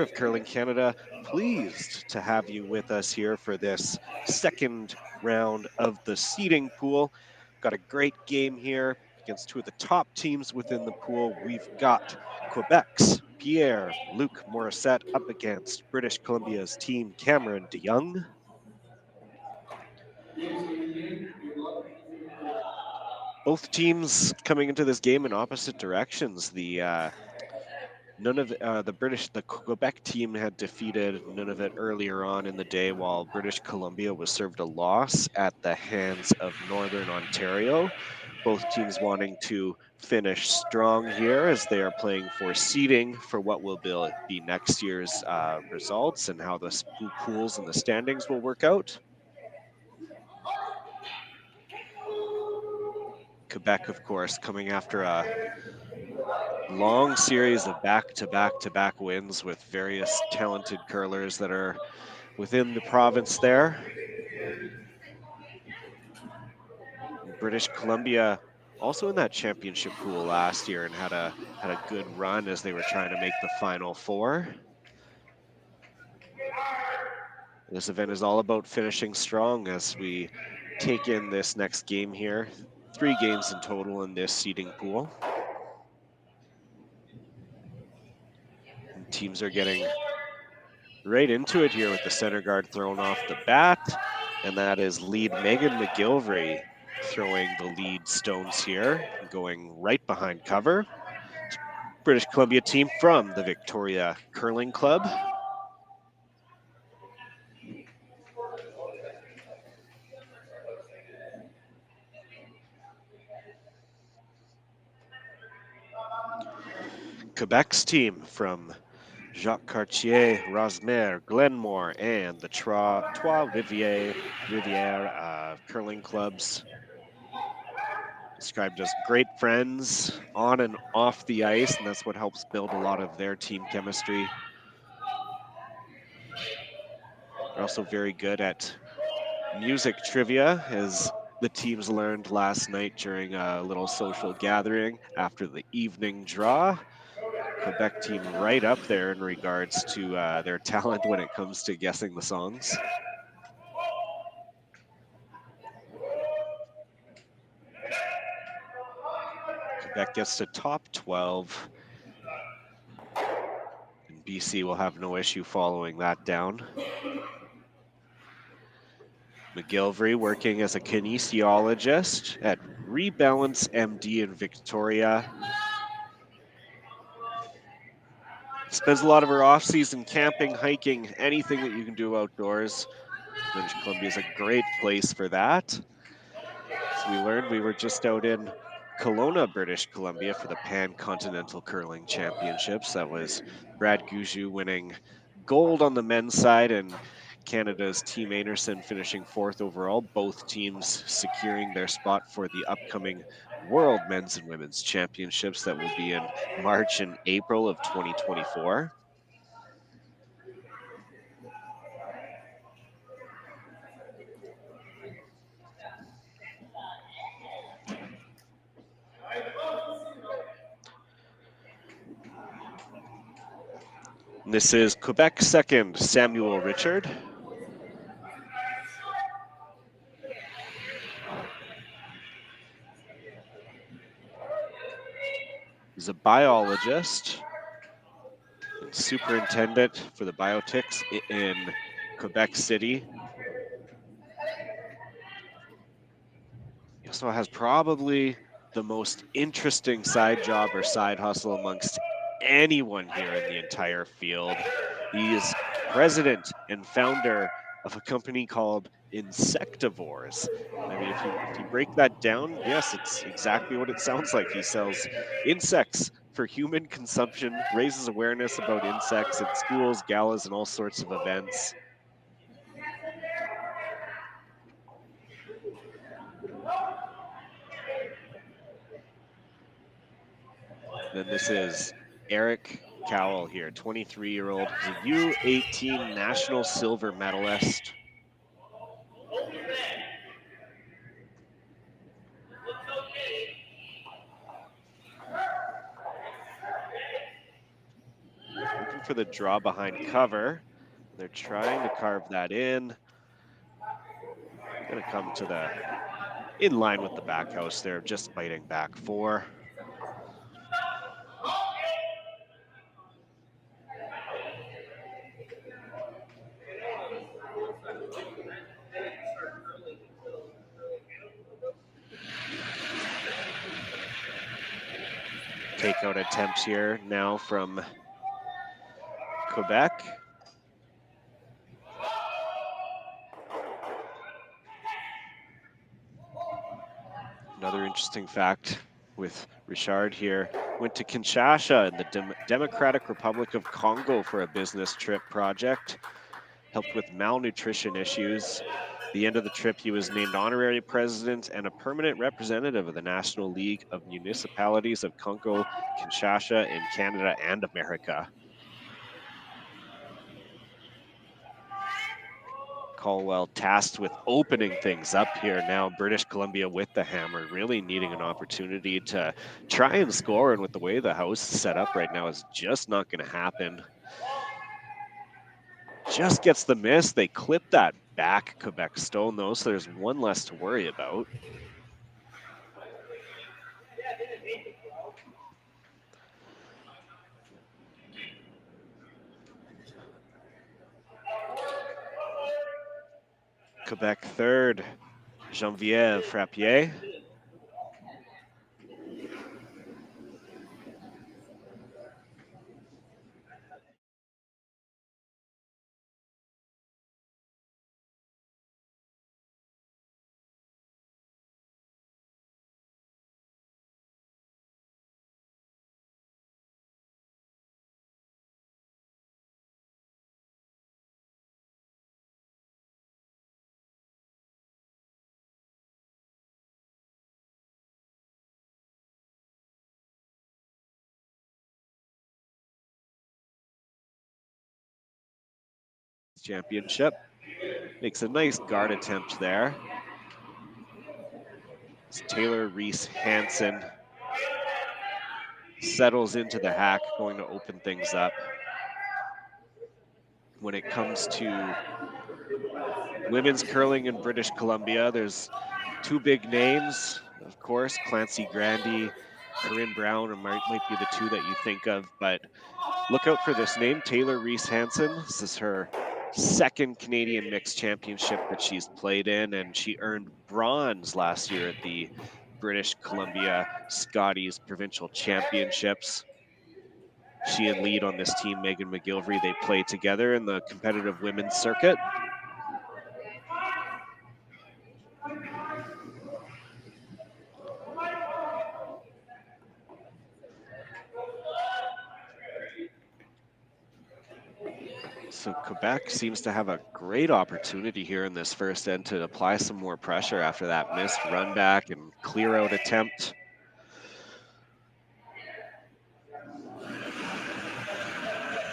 of Curling Canada, pleased to have you with us here for this second round of the seeding pool. Got a great game here against two of the top teams within the pool. We've got Quebec's Pierre-Luc Morissette up against British Columbia's team Cameron DeYoung. Both teams coming into this game in opposite directions. The Quebec team had defeated Nunavut earlier on in the day, while British Columbia was served a loss at the hands of Northern Ontario. Both teams wanting to finish strong here as they are playing for seeding for what will be next year's results and how the pools and the standings will work out. Quebec, of course, coming after a long series of back-to-back-to-back wins with various talented curlers that are within the province there. British Columbia also in that championship pool last year and had a good run as they were trying to make the Final Four. This event is all about finishing strong as we take in this next game here. 3 games in total in this seeding pool. And teams are getting right into it here with the center guard thrown off the bat, and that is lead Megan McGilvery throwing the lead stones here, going right behind cover. British Columbia team from the Victoria Curling Club. Quebec's team from Jacques Cartier, Rosmer, Glenmore, and the Trois-Rivières curling clubs. Described as great friends on and off the ice, and that's what helps build a lot of their team chemistry. They're also very good at music trivia, as the teams learned last night during a little social gathering after the evening draw. Quebec team right up there in regards to their talent when it comes to guessing the songs. Quebec gets to top 12. And BC will have no issue following that down. McGilvery working as a kinesiologist at Rebalance MD in Victoria. Spends a lot of her off-season camping, hiking, anything that you can do outdoors. British Columbia is a great place for that. As we learned, we were just out in Kelowna, British Columbia for the Pan-Continental Curling Championships. That was Brad Gouju winning gold on the men's side and Canada's Team Anderson finishing 4th overall, both teams securing their spot for the upcoming World Men's and Women's Championships that will be in March and April of 2024. This is Quebec second, Samuel Richard. He's a biologist and superintendent for the biotics in Quebec City. He also has probably the most interesting side job or side hustle amongst anyone here in the entire field. He is president and founder of a company called Insectivores. I mean, if you break that down, yes, it's exactly what it sounds like. He sells insects for human consumption, raises awareness about insects at schools, galas, and all sorts of events. Then this is Eric Cowell here, 23-year-old. He's a U18 national silver medalist. Looking for the draw behind cover. They're trying to carve that in. Gonna come to the in line with the back house there, just fighting back 4. Takeout attempt here now from Quebec. Another interesting fact with Richard here, went to Kinshasa in the Democratic Republic of Congo for a business trip project, helped with malnutrition issues. The end of the trip, he was named honorary president and a permanent representative of the National League of Municipalities of Congo, Kinshasa in Canada and America. Caldwell tasked with opening things up here now. British Columbia with the hammer, really needing an opportunity to try and score. And with the way the house is set up right now, is just not going to happen. Just gets the miss. They clip that back Quebec stone though, so there's one less to worry about. Quebec third, Geneviève Frappier. Championship. Makes a nice guard attempt there. It's Taylor Reese Hansen settles into the hack, going to open things up. When it comes to women's curling in British Columbia, there's 2 big names, of course, Clancy Grandy, Corinne Brown, might be the 2 that you think of, but look out for this name, Taylor Reese Hansen. This is her 2nd Canadian Mixed Championship that she's played in, and she earned bronze last year at the British Columbia Scotties Provincial Championships. She and lead on this team, Megan McGilvery, they play together in the competitive women's circuit. So Quebec seems to have a great opportunity here in this first end to apply some more pressure after that missed run back and clear out attempt.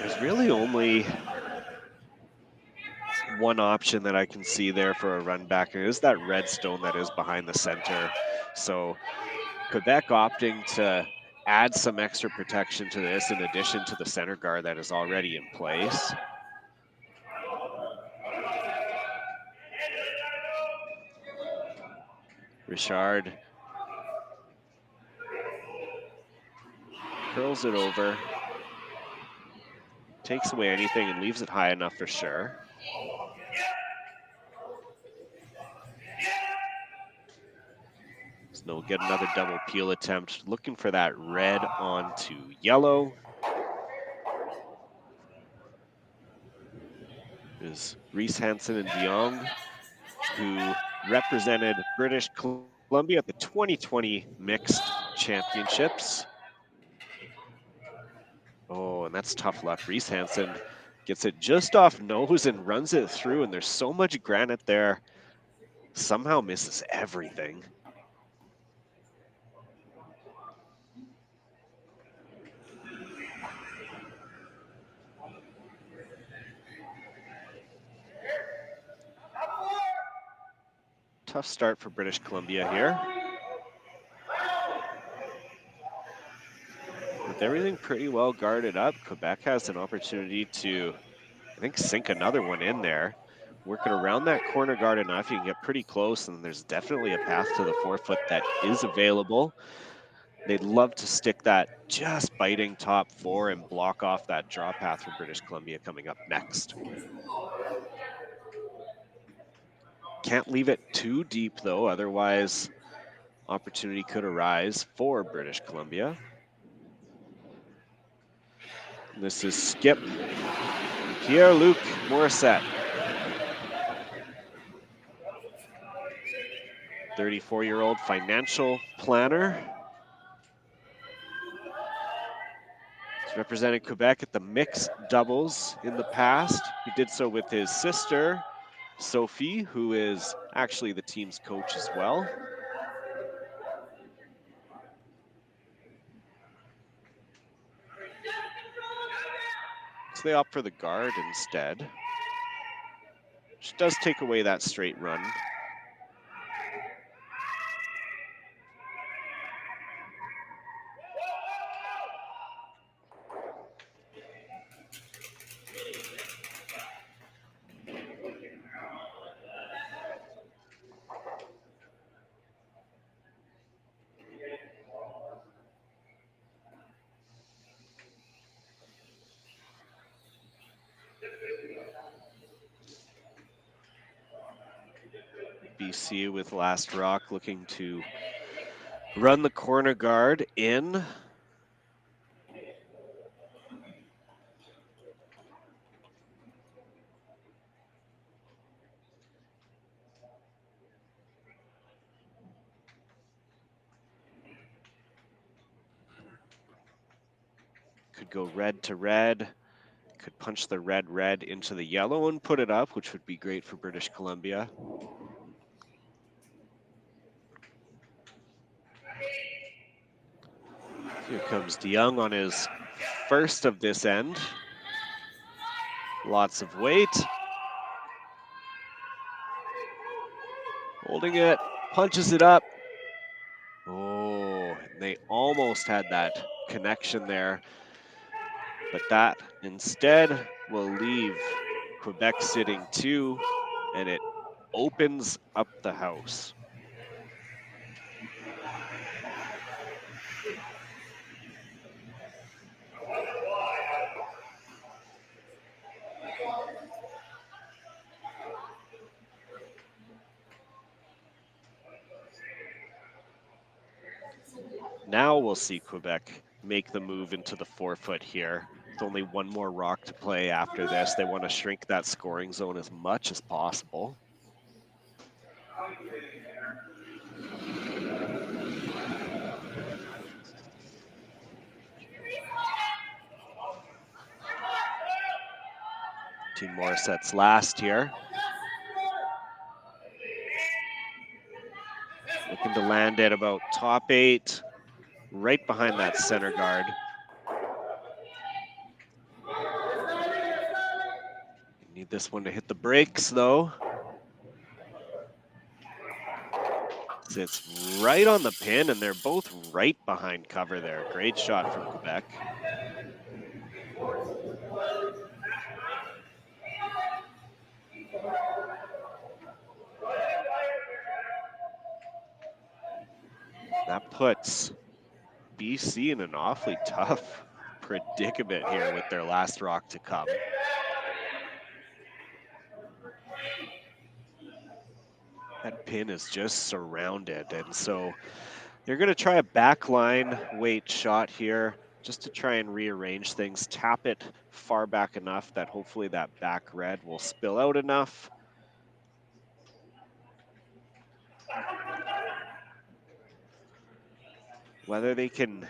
There's really only one option that I can see there for a run back, and it is that red stone that is behind the center. So Quebec opting to add some extra protection to this in addition to the center guard that is already in place. Richard curls it over, takes away anything and leaves it high enough for sure. So get another double peel attempt, looking for that red onto yellow. Is Reese Hansen and DeYoung, who represented British Columbia at the 2020 Mixed Championships. Oh, and that's tough luck. Reese Hansen gets it just off nose and runs it through, and there's so much granite there. Somehow misses everything. Tough start for British Columbia here. With everything pretty well guarded up, Quebec has an opportunity to, I think, sink another one in there. Working around that corner guard enough, you can get pretty close, and there's definitely a path to the forefoot that is available. They'd love to stick that just biting top four and block off that draw path for British Columbia coming up next. Can't leave it too deep, though, otherwise opportunity could arise for British Columbia. This is Skip Pierre-Luc Morissette. 34-year-old financial planner. He's represented Quebec at the mixed doubles in the past. He did so with his sister, Sophie, who is actually the team's coach as well. So they opt for the guard instead, which does take away that straight run. BC with Last Rock looking to run the corner guard in. Could go red to red. Could punch the red into the yellow and put it up, which would be great for British Columbia. Here comes DeYoung on his first of this end. Lots of weight. Holding it, punches it up. Oh, they almost had that connection there. But that instead will leave Quebec sitting 2, and it opens up the house. Now we'll see Quebec make the move into the forefoot here. It's only one more rock to play after this. They want to shrink that scoring zone as much as possible. Team Morissette's last here. Looking to land at about top 8, right behind that center guard. You need this one to hit the brakes, though. Sits right on the pin, and they're both right behind cover there. Great shot from Quebec. That puts BC in an awfully tough predicament here with their last rock to come. That pin is just surrounded, and so they're going to try a backline weight shot here just to try and rearrange things, tap it far back enough that hopefully that back red will spill out enough. Whether they can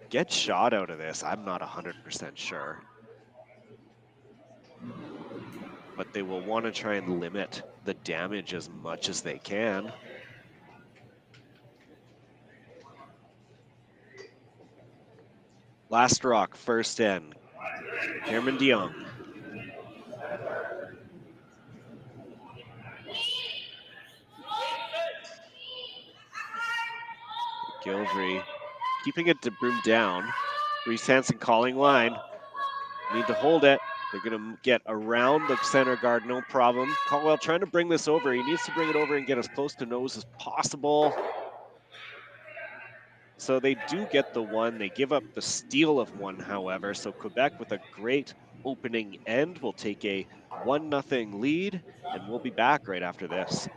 get shot out of this, I'm not 100% sure. But they will want to try and limit the damage as much as they can. Last rock, first end. Cameron DeYoung. Gilvry keeping it to Broom down. Reese Hansen calling line. Need to hold it. They're going to get around the center guard, no problem. Caldwell trying to bring this over. He needs to bring it over and get as close to nose as possible. So they do get the one. They give up the steal of one, however. So Quebec with a great opening end will take a 1-0 lead, and we'll be back right after this.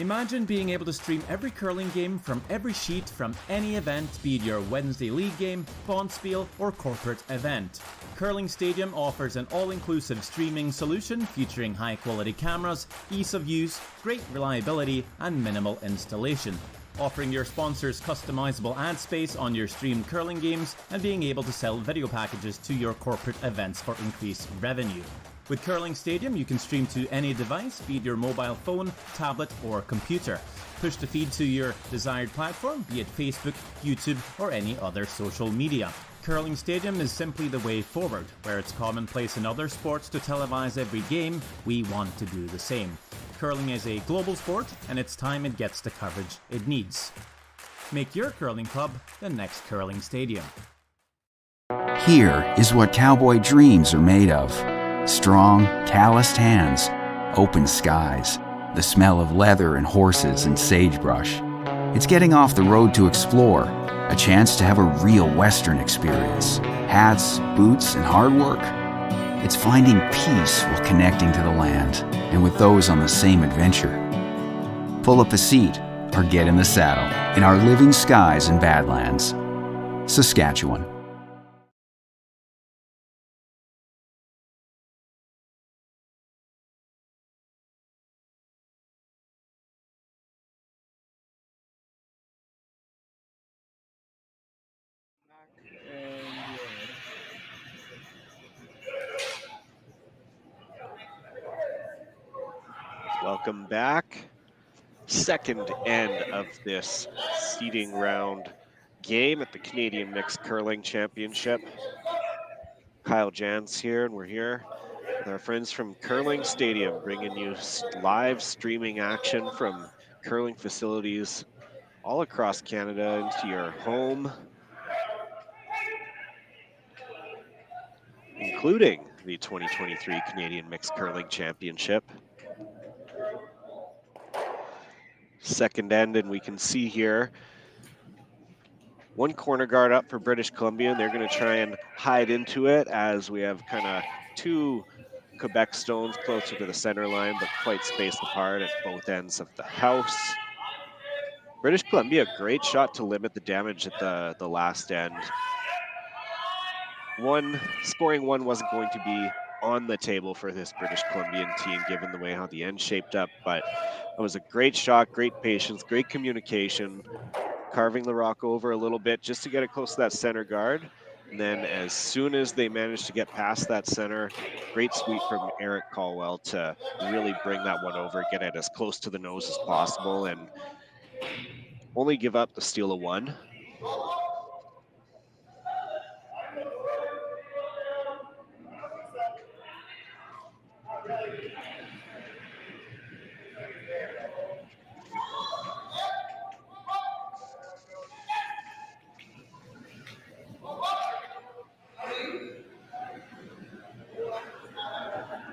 Imagine being able to stream every curling game from every sheet from any event, be it your Wednesday league game, bonspiel, or corporate event. Curling Stadium offers an all-inclusive streaming solution featuring high-quality cameras, ease of use, great reliability, and minimal installation. Offering your sponsors customizable ad space on your streamed curling games and being able to sell video packages to your corporate events for increased revenue. With Curling Stadium, you can stream to any device, be it your mobile phone, tablet, or computer. Push the feed to your desired platform, be it Facebook, YouTube, or any other social media. Curling Stadium is simply the way forward. Where it's commonplace in other sports to televise every game, we want to do the same. Curling is a global sport, and it's time it gets the coverage it needs. Make your curling club the next Curling Stadium. Here is what cowboy dreams are made of. Strong, calloused hands, open skies, the smell of leather and horses and sagebrush. It's getting off the road to explore, a chance to have a real Western experience. Hats, boots, and hard work. It's finding peace while connecting to the land and with those on the same adventure. Pull up a seat or get in the saddle in our living skies and Badlands. Saskatchewan. Welcome back. Second end of this seeding round game at the Canadian Mixed Curling Championship. Kyle Jans here, and we're here with our friends from Curling Stadium, bringing you live streaming action from curling facilities all across Canada into your home, including the 2023 Canadian Mixed Curling Championship. Second end, and we can see here one corner guard up for British Columbia, and they're going to try and hide into it as we have kind of two Quebec stones closer to the center line, but quite spaced apart at both ends of the house. British Columbia, great shot to limit the damage at the last end. Scoring one wasn't going to be on the table for this British Columbian team, given the way how the end shaped up, but it was a great shot, great patience, great communication, carving the rock over a little bit just to get it close to that center guard. And then as soon as they managed to get past that center, great sweep from Eric Caldwell to really bring that one over, get it as close to the nose as possible, and only give up the steal of one.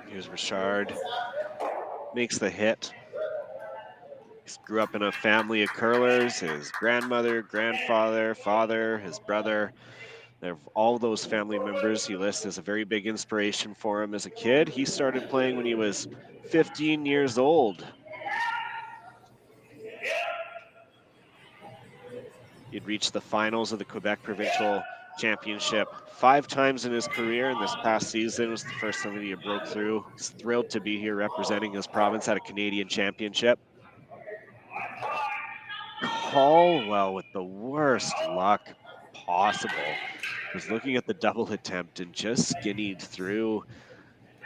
Here's Richard, makes the hit. He grew up in a family of curlers. His grandmother, grandfather, father, his brother, all those family members he lists as a very big inspiration for him as a kid. He started playing when he was 15 years old. He'd reached the finals of the Quebec Provincial Championship 5 times in his career, and this past season was the first time that he broke through. He's thrilled to be here representing his province at a Canadian championship. Caldwell with the worst luck possible. Was looking at the double attempt and just skinnied through.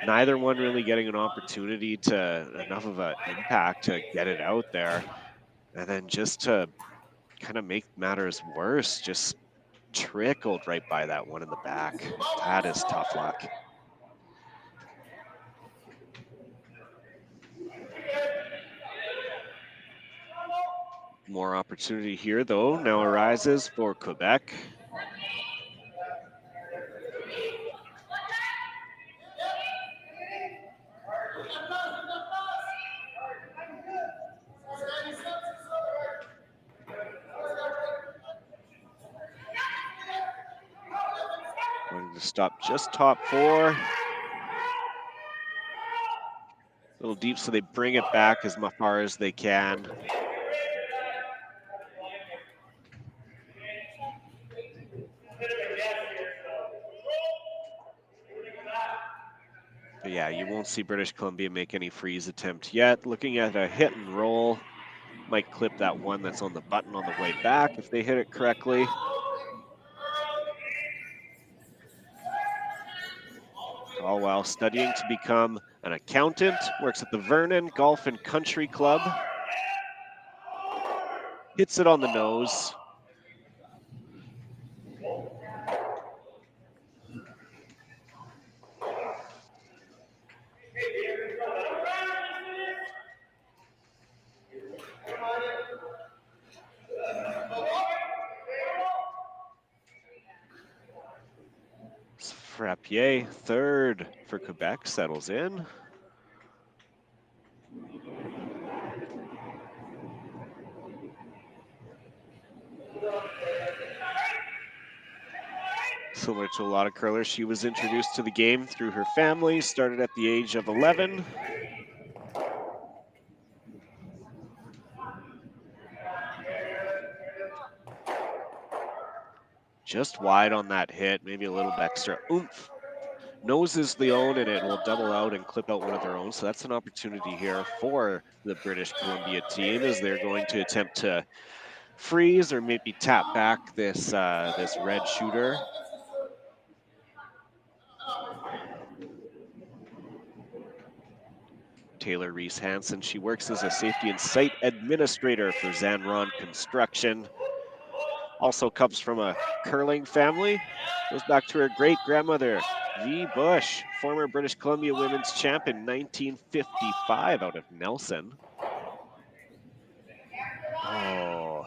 Neither one really getting an opportunity to enough of an impact to get it out there. And then just to kind of make matters worse, just trickled right by that one in the back. That is tough luck. More opportunity here, though, now arises for Quebec. Wanting to stop just top four. A little deep, so they bring it back as far as they can. But yeah, you won't see British Columbia make any freeze attempt yet. Looking at a hit and roll. Might clip that one that's on the button on the way back if they hit it correctly. All while studying to become an accountant, works at the Vernon Golf and Country Club. Hits it on the nose. Frappier, third for Quebec, settles in. Similar to a lot of curlers, she was introduced to the game through her family, started at the age of 11. Just wide on that hit, maybe a little extra oomph. Noses the own, and it will double out and clip out one of their own. So that's an opportunity here for the British Columbia team as they're going to attempt to freeze or maybe tap back this this red shooter. Taylor Reese Hansen, she works as a safety and site administrator for Zanron Construction. Also comes from a curling family. Goes back to her great-grandmother, V. Bush, former British Columbia women's champ in 1955 out of Nelson. Oh,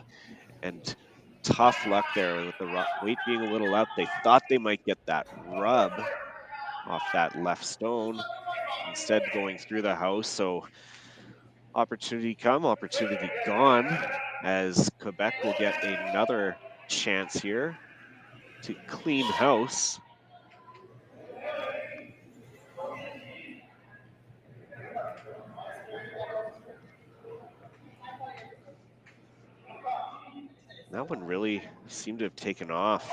and tough luck there with the weight being a little up. They thought they might get that rub off that left stone, instead going through the house. So opportunity come, opportunity gone, as Quebec will get another chance here to clean house. That one really seemed to have taken off.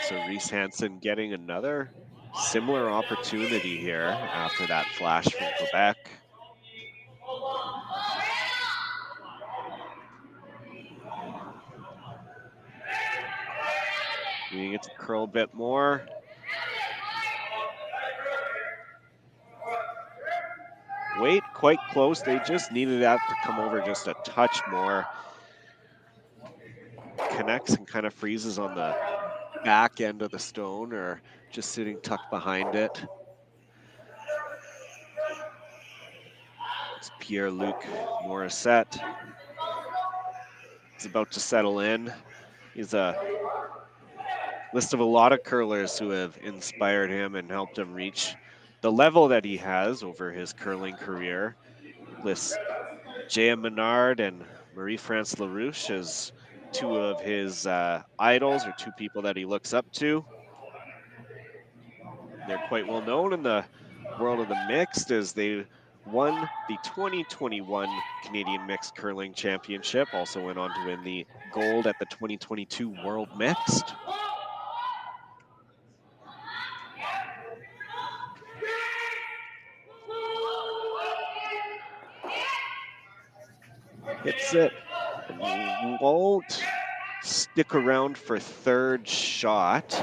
So Reese Hansen getting another similar opportunity here after that flash from Quebec. Needing it to curl a bit more. Weight quite close. They just needed that to come over just a touch more. Connects and kind of freezes on the back end of the stone, or just sitting tucked behind it. It's Pierre-Luc Morissette. He's about to settle in. He's a list of a lot of curlers who have inspired him and helped him reach the level that he has over his curling career. Lists Jaya Menard and Marie-France Larouche as two of his idols, or two people that he looks up to. They're quite well known in the world of the mixed, as they won the 2021 Canadian Mixed Curling Championship, also went on to win the gold at the 2022 World Mixed. Hits it and won't stick around for third shot,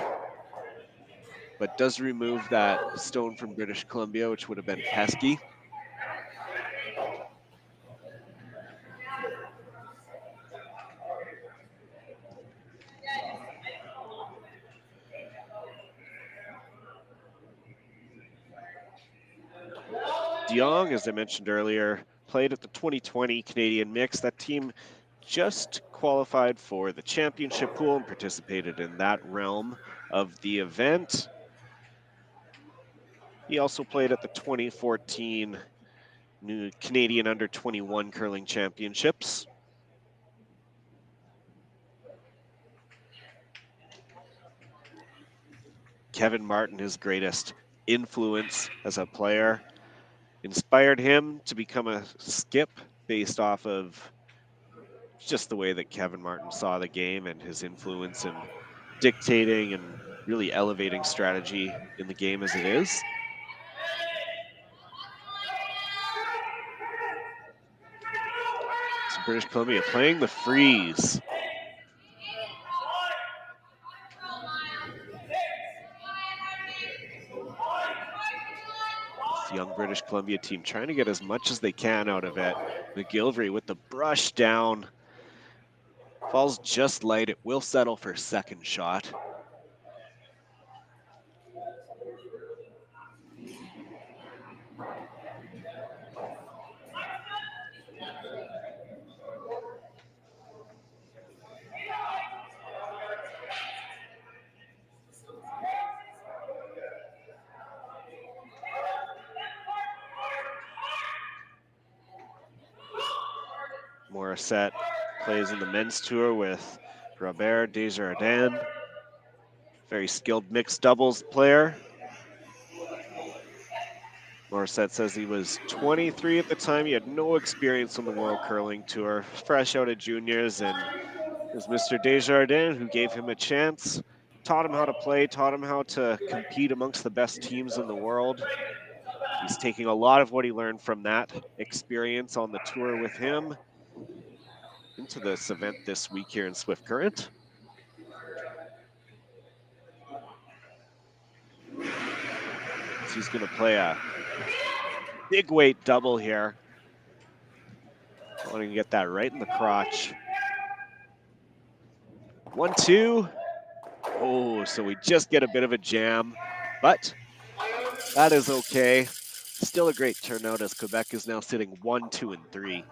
but does remove that stone from British Columbia, which would have been pesky. DeYoung, as I mentioned earlier, played at the 2020 Canadian Mix. That team just qualified for the championship pool and participated in that realm of the event. He also played at the 2014 New Canadian Under 21 Curling Championships. Kevin Martin, his greatest influence as a player, inspired him to become a skip based off of just the way that Kevin Martin saw the game and his influence in dictating and really elevating strategy in the game as it is. So British Columbia playing the freeze. This young British Columbia team trying to get as much as they can out of it. McGillivray with the brush down. Falls just light. It will settle for second shot. Morissette plays in the men's tour with Robert Desjardins. Very skilled mixed doubles player. Morissette says he was 23 at the time. He had no experience on the World Curling Tour, fresh out of juniors, and it was Mr. Desjardins who gave him a chance, taught him how to play, taught him how to compete amongst the best teams in the world. He's taking a lot of what he learned from that experience on the tour with him into this event this week here in Swift Current. So he's going to play a big weight double here. Wanting to get that right in the crotch. 1-2. Oh, so we just get a bit of a jam, but that is okay. Still a great turnout as Quebec is now sitting 1, 2, and 3.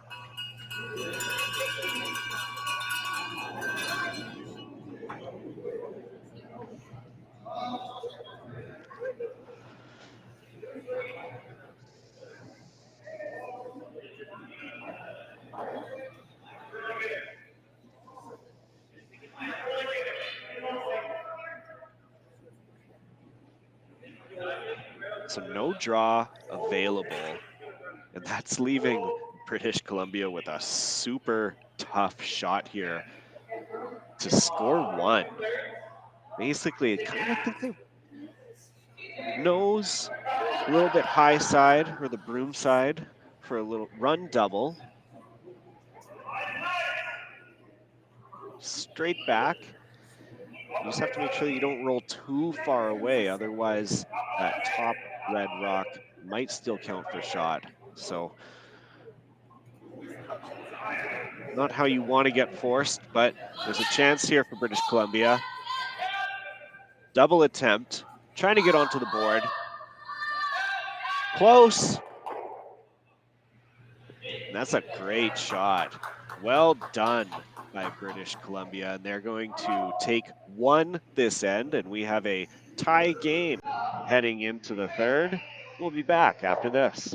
So no draw available, and that's leaving British Columbia with a super tough shot here to score one. Basically, kind of think they nose a little bit high side or the broom side for a little run double. Straight back. You just have to make sure that you don't roll too far away, otherwise that top red rock might still count for shot. So not how you want to get forced, but there's a chance here for British Columbia. Double attempt, trying to get onto the board. Close. And that's a great shot. Well done by British Columbia, and they're going to take one this end, and we have a tie game heading into the third. We'll be back after this.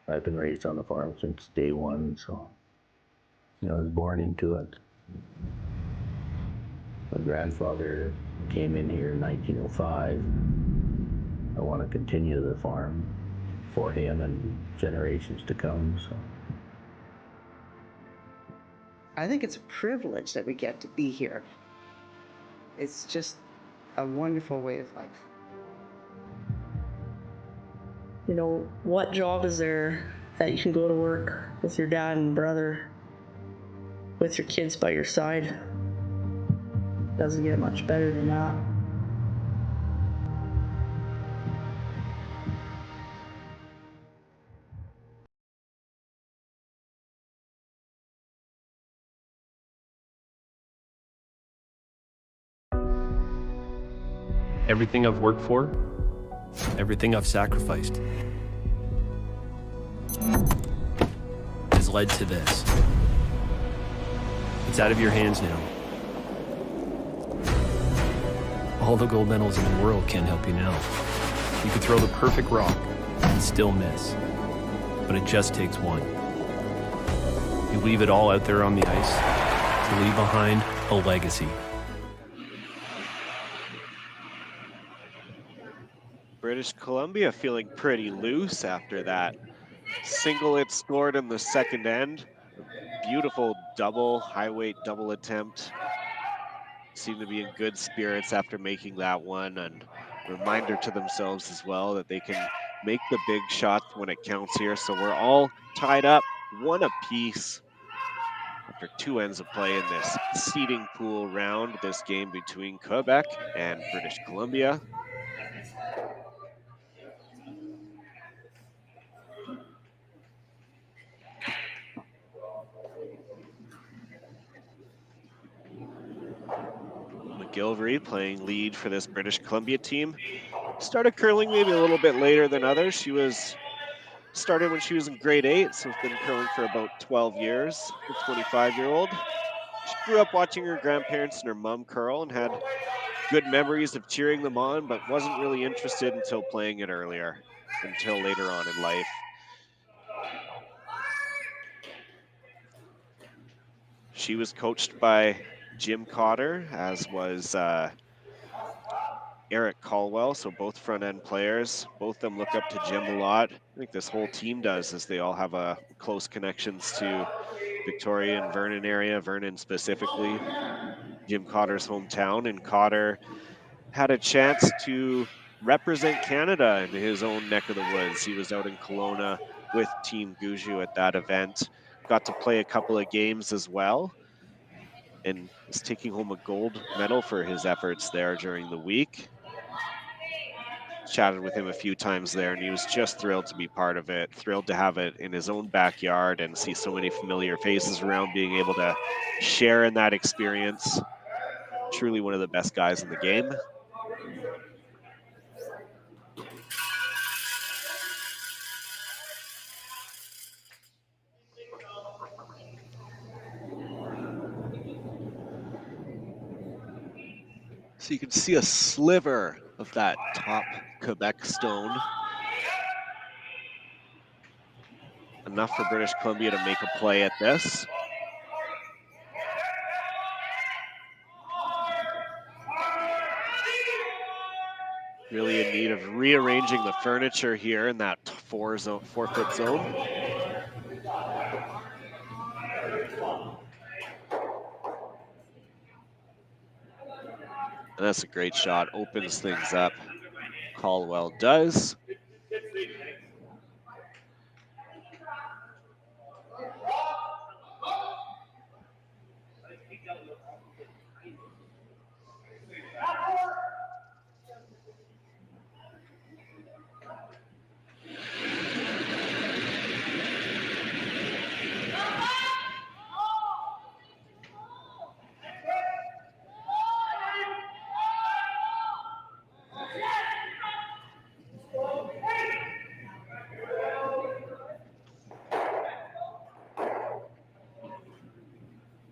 I've been raised on the farm since day one, so I was born into it. My grandfather came in here in 1905. I want to continue the farm for him and generations to come. So I think it's a privilege that we get to be here. It's just a wonderful way of life. You know, what job is there that you can go to work with your dad and brother, with your kids by your side? Doesn't get much better than that. Everything I've worked for, everything I've sacrificed, has led to this. It's out of your hands now. All the gold medals in the world can't help you now. You could throw the perfect rock and still miss, but it just takes one. You leave it all out there on the ice to leave behind a legacy. British Columbia feeling pretty loose after that single it scored in the second end. Beautiful double, high weight double attempt. Seem to be in good spirits after making that one, and reminder to themselves as well that they can make the big shots when it counts here. So we're all tied up, one apiece after 2 ends of play in this seeding pool round, this game between Quebec and British Columbia. McGilvery playing lead for this British Columbia team. Started curling maybe a little bit later than others. She was started when she was in grade 8, so has been curling for about 12 years, the 25-year-old. She grew up watching her grandparents and her mom curl and had good memories of cheering them on, but wasn't really interested until playing it until later on in life. She was coached by Jim Cotter, as was Eric Caldwell, so both front end players. Both of them look up to Jim a lot. I think this whole team does, as they all have close connections to Victoria and Vernon area, Vernon specifically, Jim Cotter's hometown. And Cotter had a chance to represent Canada in his own neck of the woods. He was out in Kelowna with Team Guju at that event, got to play a couple of games as well, and is taking home a gold medal for his efforts there during the week. Chatted with him a few times there, and he was just thrilled to be part of it, thrilled to have it in his own backyard and see so many familiar faces around, being able to share in that experience. Truly one of the best guys in the game. So you can see a sliver of that top Quebec stone. Enough for British Columbia to make a play at this. Really in need of rearranging the furniture here in that 4-foot zone. And that's a great shot, opens things up. Caldwell does.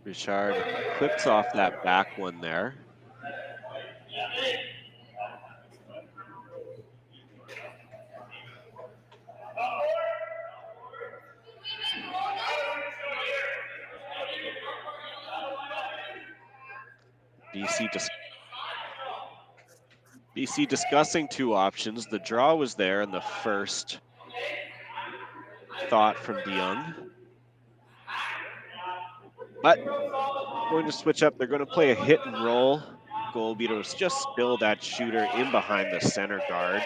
Richard clips off that back one there. BC discussing two options. The draw was there in the first thought from DeYoung. But going to switch up. They're going to play a hit and roll. Goal beater was just spill that shooter in behind the center guard.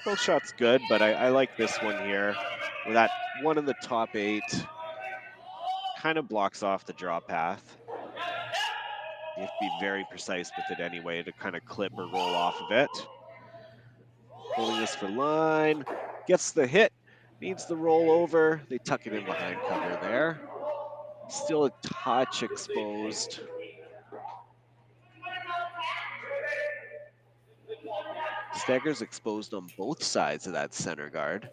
Both shots good, but I like this one here. That one in the top 8 kind of blocks off the draw path. You have to be very precise with it anyway to kind of clip or roll off of it. Holding this for line, gets the hit, needs the roll over. They tuck it in behind cover there. Still a touch exposed. Steger's exposed on both sides of that center guard.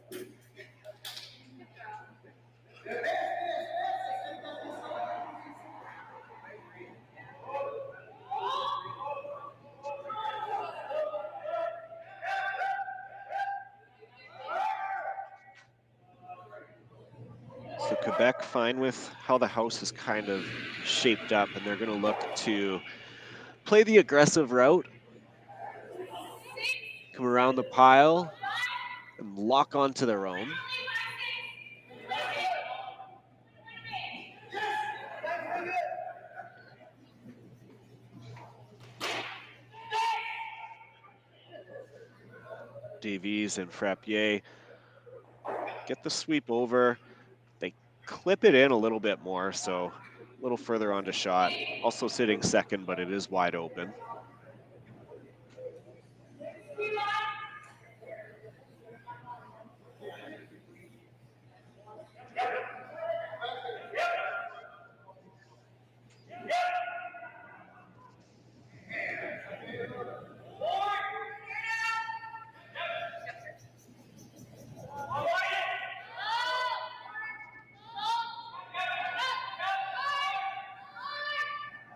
So Quebec fine with how the house is kind of shaped up, and they're going to look to play the aggressive route. Come around the pile and lock onto their own. Davies and Frappier get the sweep over. They clip it in a little bit more, so a little further onto shot. Also sitting second, but it is wide open.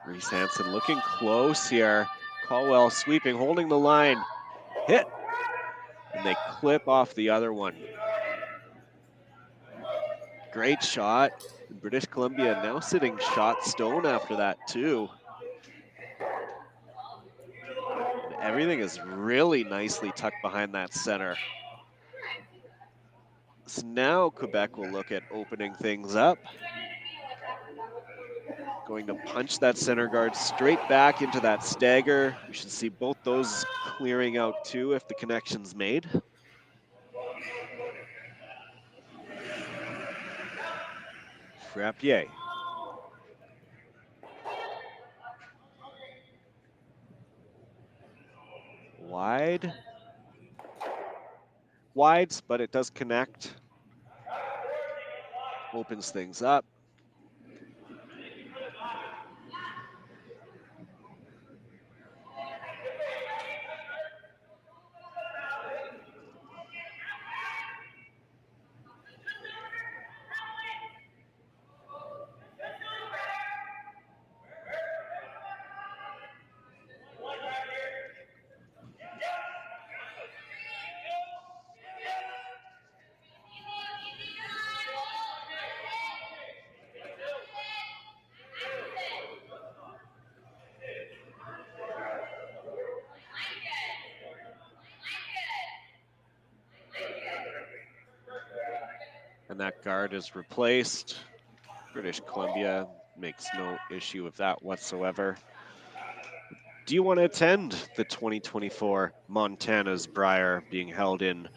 Reese Hansen looking close here. Caldwell sweeping, holding the line. Hit. And they clip off the other one. Great shot. British Columbia now sitting shot stone after that too. And everything is really nicely tucked behind that center. So now Quebec will look at opening things up. Going to punch that center guard straight back into that stagger. We should see both those clearing out too if the connection's made. Frappier. Wide. Wides, but it does connect. Opens things up. And that guard is replaced. British Columbia makes no issue with that whatsoever. Do you want to attend the 2024 Montana's Brier being held in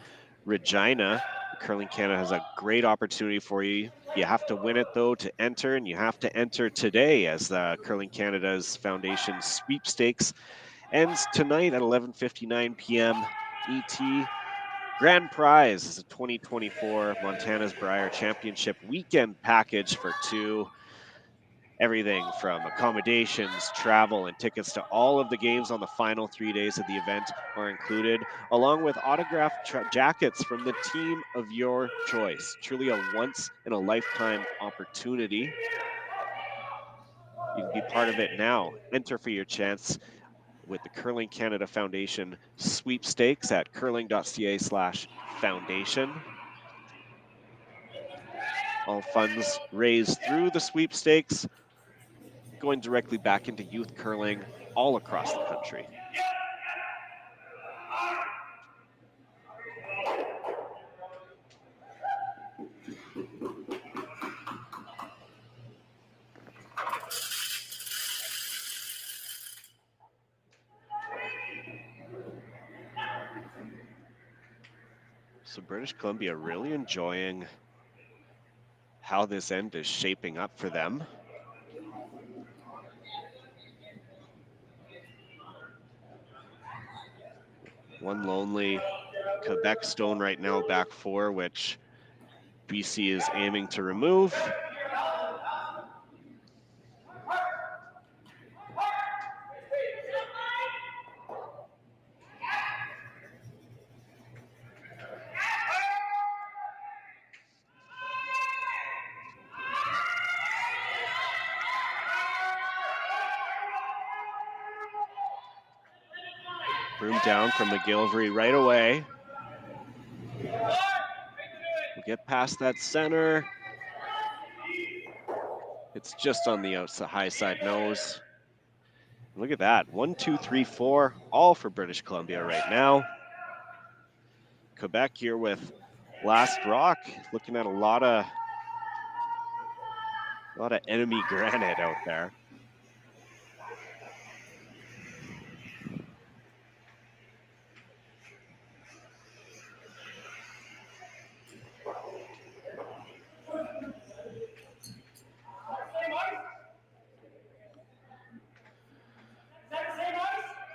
Regina? Curling Canada has a great opportunity for you. You have to win it though to enter, and you have to enter today as the Curling Canada's Foundation sweepstakes ends tonight at 11:59 p.m. ET. Grand prize is a 2024 Montana's Brier Championship weekend package for two. Everything from accommodations, travel, and tickets to all of the games on the final 3 days of the event are included, along with autographed jackets from the team of your choice. Truly a once-in-a-lifetime opportunity. You can be part of it now. Enter for your chance with the Curling Canada Foundation sweepstakes at curling.ca/foundation. All funds raised through the sweepstakes going directly back into youth curling all across the country. So British Columbia really enjoying how this end is shaping up for them. One lonely Quebec stone right now, back four, which BC is aiming to remove. Broom down from McGillivray right away. We'll get past that center. It's just on the outside, high side nose. Look at that, 1, 2, 3, 4, all for British Columbia right now. Quebec here with Last Rock, looking at a lot of enemy granite out there.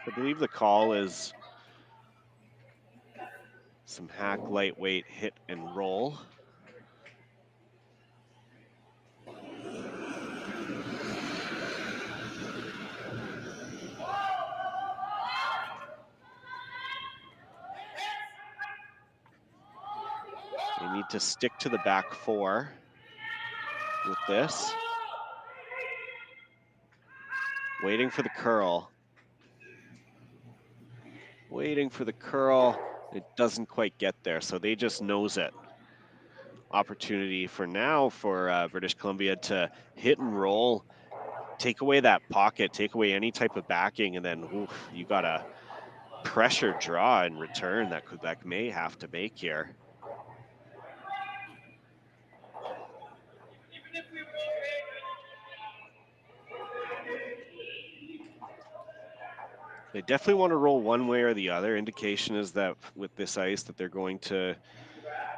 I believe the call is some hack lightweight hit and roll. They need to stick to the back four with this. Waiting for the curl. Waiting for the curl. It doesn't quite get there, so they just nose it. Opportunity for now for British Columbia to hit and roll, take away that pocket, take away any type of backing, and then oof, you got a pressure draw in return that Quebec may have to make here. They definitely want to roll one way or the other. Indication is that with this ice that they're going to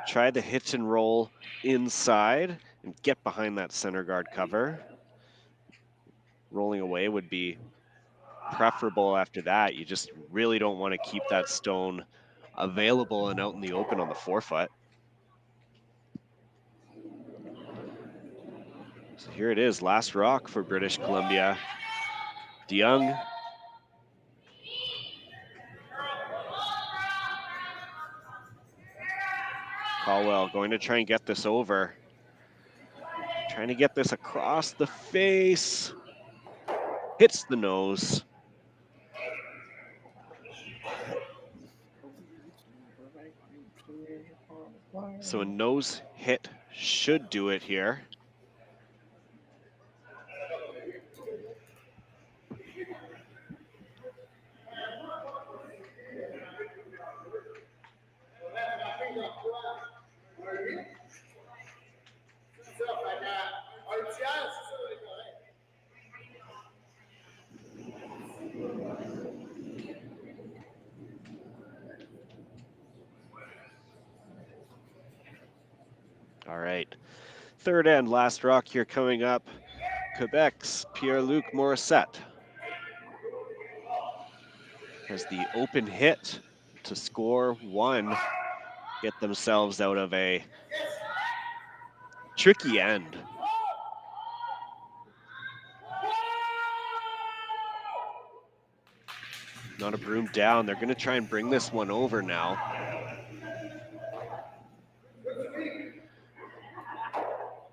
try the hit and roll inside and get behind that center guard cover. Rolling away would be preferable after that. You just really don't want to keep that stone available and out in the open on the forefoot. So here it is, last rock for British Columbia. DeYoung. Caldwell going to try and get this over. Trying to get this across the face. Hits the nose. So a nose hit should do it here. All right, third end, last rock here coming up. Quebec's Pierre-Luc Morissette has the open hit to score one, get themselves out of a tricky end. Not a broom down. They're going to try and bring this one over now.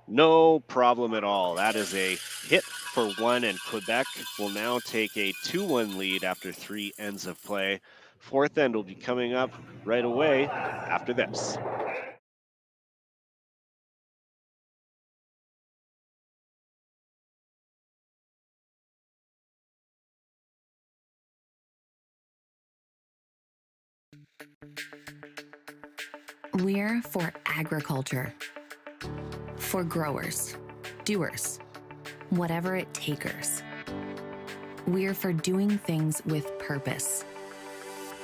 No problem at all. That is a hit for one, and Quebec will now take a 2-1 lead after 3 ends of play. Fourth end will be coming up right away after this. We're for agriculture. For growers, doers, whatever it takers. We're for doing things with purpose.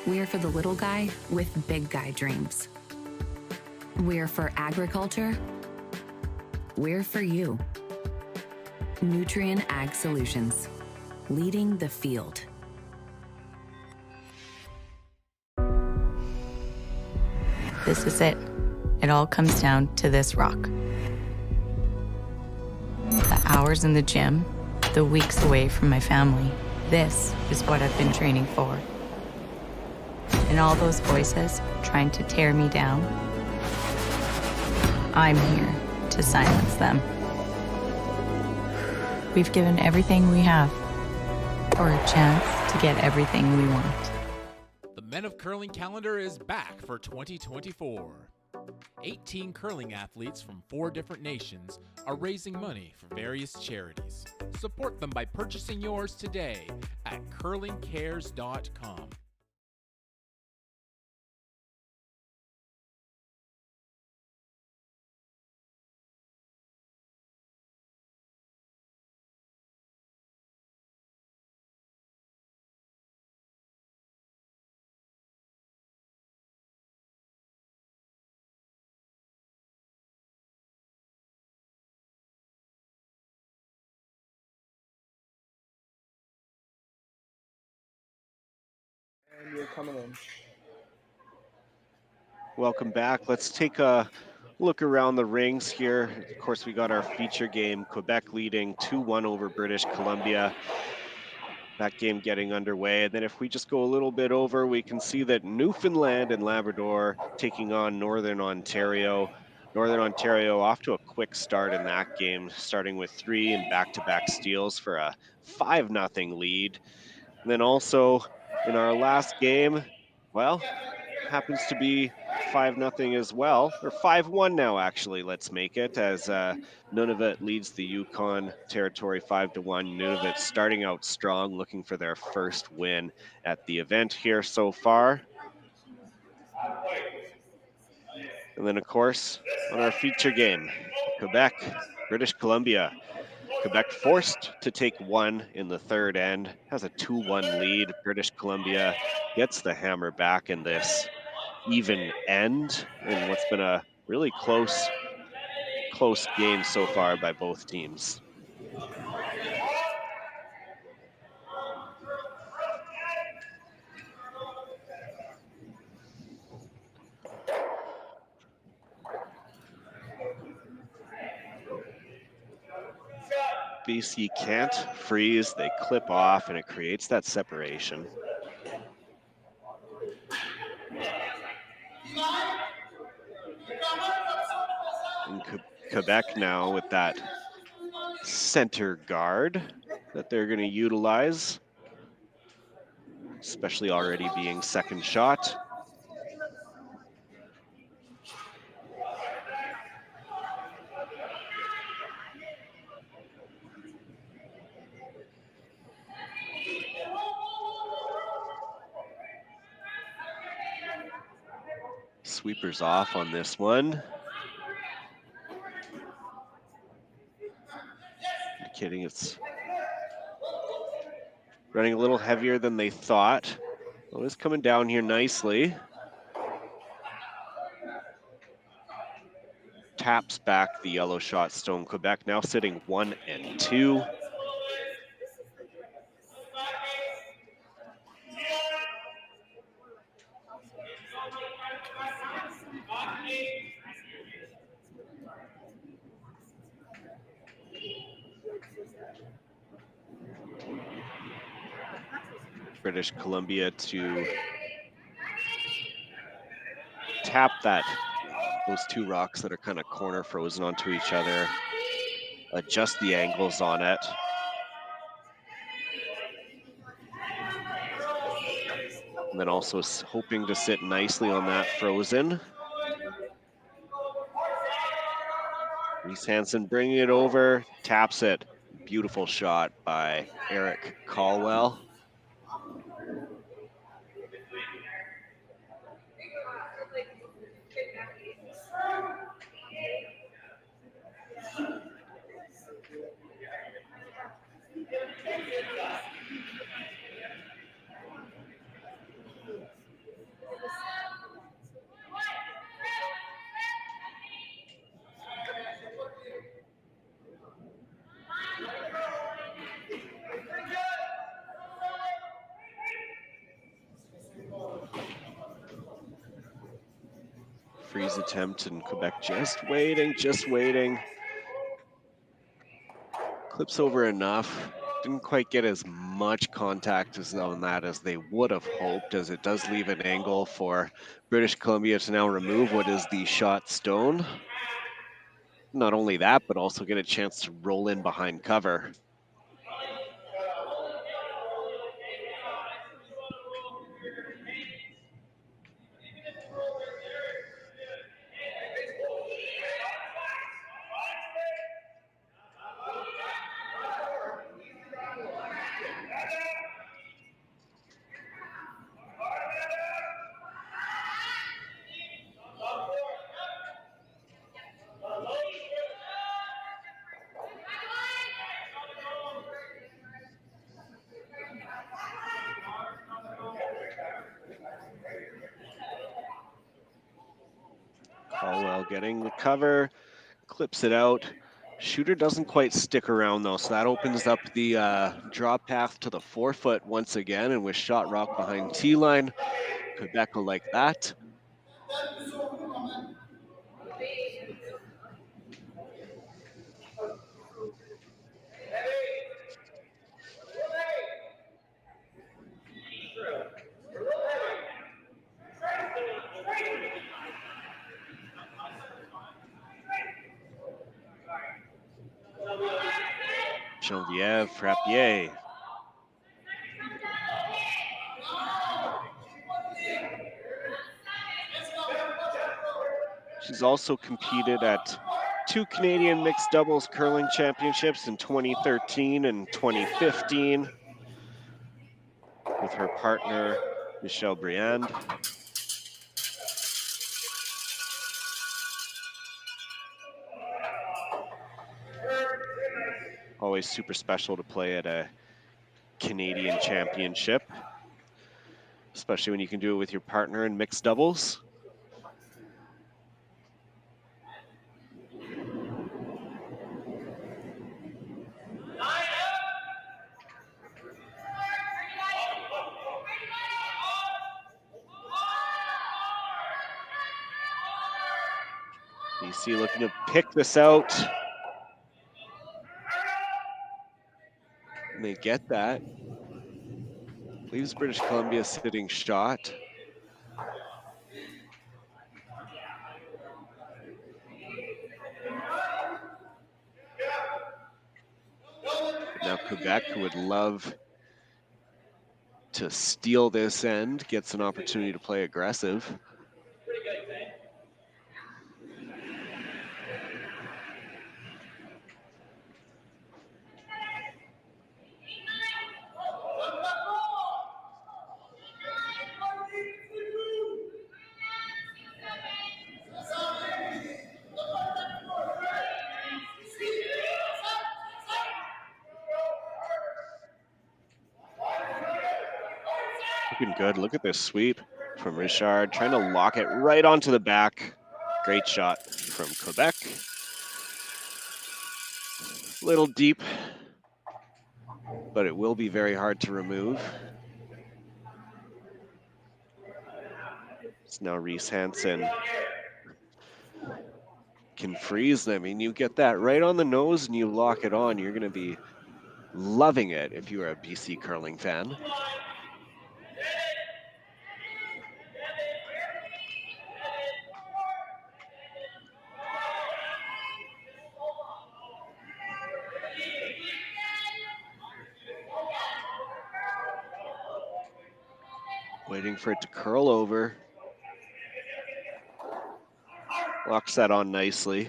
We're for the little guy with big guy dreams. We're for agriculture. We're for you. Nutrien Ag Solutions, leading the field. This is it. It all comes down to this rock. The hours in the gym, the weeks away from my family. This is what I've been training for. And all those voices trying to tear me down, I'm here to silence them. We've given everything we have for a chance to get everything we want. The Men of Curling calendar is back for 2024. 18 curling athletes from 4 different nations are raising money for various charities. Support them by purchasing yours today at curlingcares.com. And you're coming in. Welcome back. Let's take a look around the rings here. Of course, we got our feature game, Quebec leading 2-1 over British Columbia. That game getting underway. And then if we just go a little bit over, we can see that Newfoundland and Labrador taking on Northern Ontario. Northern Ontario off to a quick start in that game, starting with 3 and back-to-back steals for a 5-0 lead. And then also in our last game, well, happens to be 5-0 as well, or 5-1 now actually, let's make it, as Nunavut leads the Yukon Territory 5-1. Nunavut starting out strong, looking for their first win at the event here so far. And then of course, on our feature game, Quebec, British Columbia. Quebec forced to take 1 in the third end, has a 2-1 lead. British Columbia gets the hammer back in this even end in what's been a really close game so far by both teams. BC can't freeze, they clip off, and it creates that separation. And Quebec now with that center guard that they're going to utilize, especially already being second shot. Sweepers off on this one. Kidding, it's running a little heavier than they thought. Well, it's coming down here nicely. Taps back the yellow shot stone. Quebec now sitting 1 and 2. British Columbia to tap those 2 rocks that are kind of corner frozen onto each other, adjust the angles on it. And then also hoping to sit nicely on that frozen. Reese Hansen bringing it over, taps it. Beautiful shot by Eric Caldwell. freeze attempt, and Quebec just waiting. Clips over enough. Didn't quite get as much contact on that as they would have hoped, as it does leave an angle for British Columbia to now remove what is the shot stone. Not only that, but also get a chance to roll in behind cover. Caldwell getting the cover, clips it out. Shooter doesn't quite stick around though, so that opens up the draw path to the 4-foot once again, and with shot rock behind T-line, Quebec will like that. Geneviève Frappier. She's also competed at 2 Canadian mixed doubles curling championships in 2013 and 2015 with her partner, Michelle Briand. Always super special to play at a Canadian championship, especially when you can do it with your partner in mixed doubles. BC looking to pick this out. And they get that. Leaves British Columbia sitting shot. Now Quebec, who would love to steal this end, gets an opportunity to play aggressive. Looking good. Look at this sweep from Richard, trying to lock it right onto the back. Great shot from Quebec. Little deep, but it will be very hard to remove. It's now Reese Hansen can freeze them. I mean, you get that right on the nose and you lock it on. You're going to be loving it if you are a BC curling fan. Waiting for it to curl over. Locks that on nicely.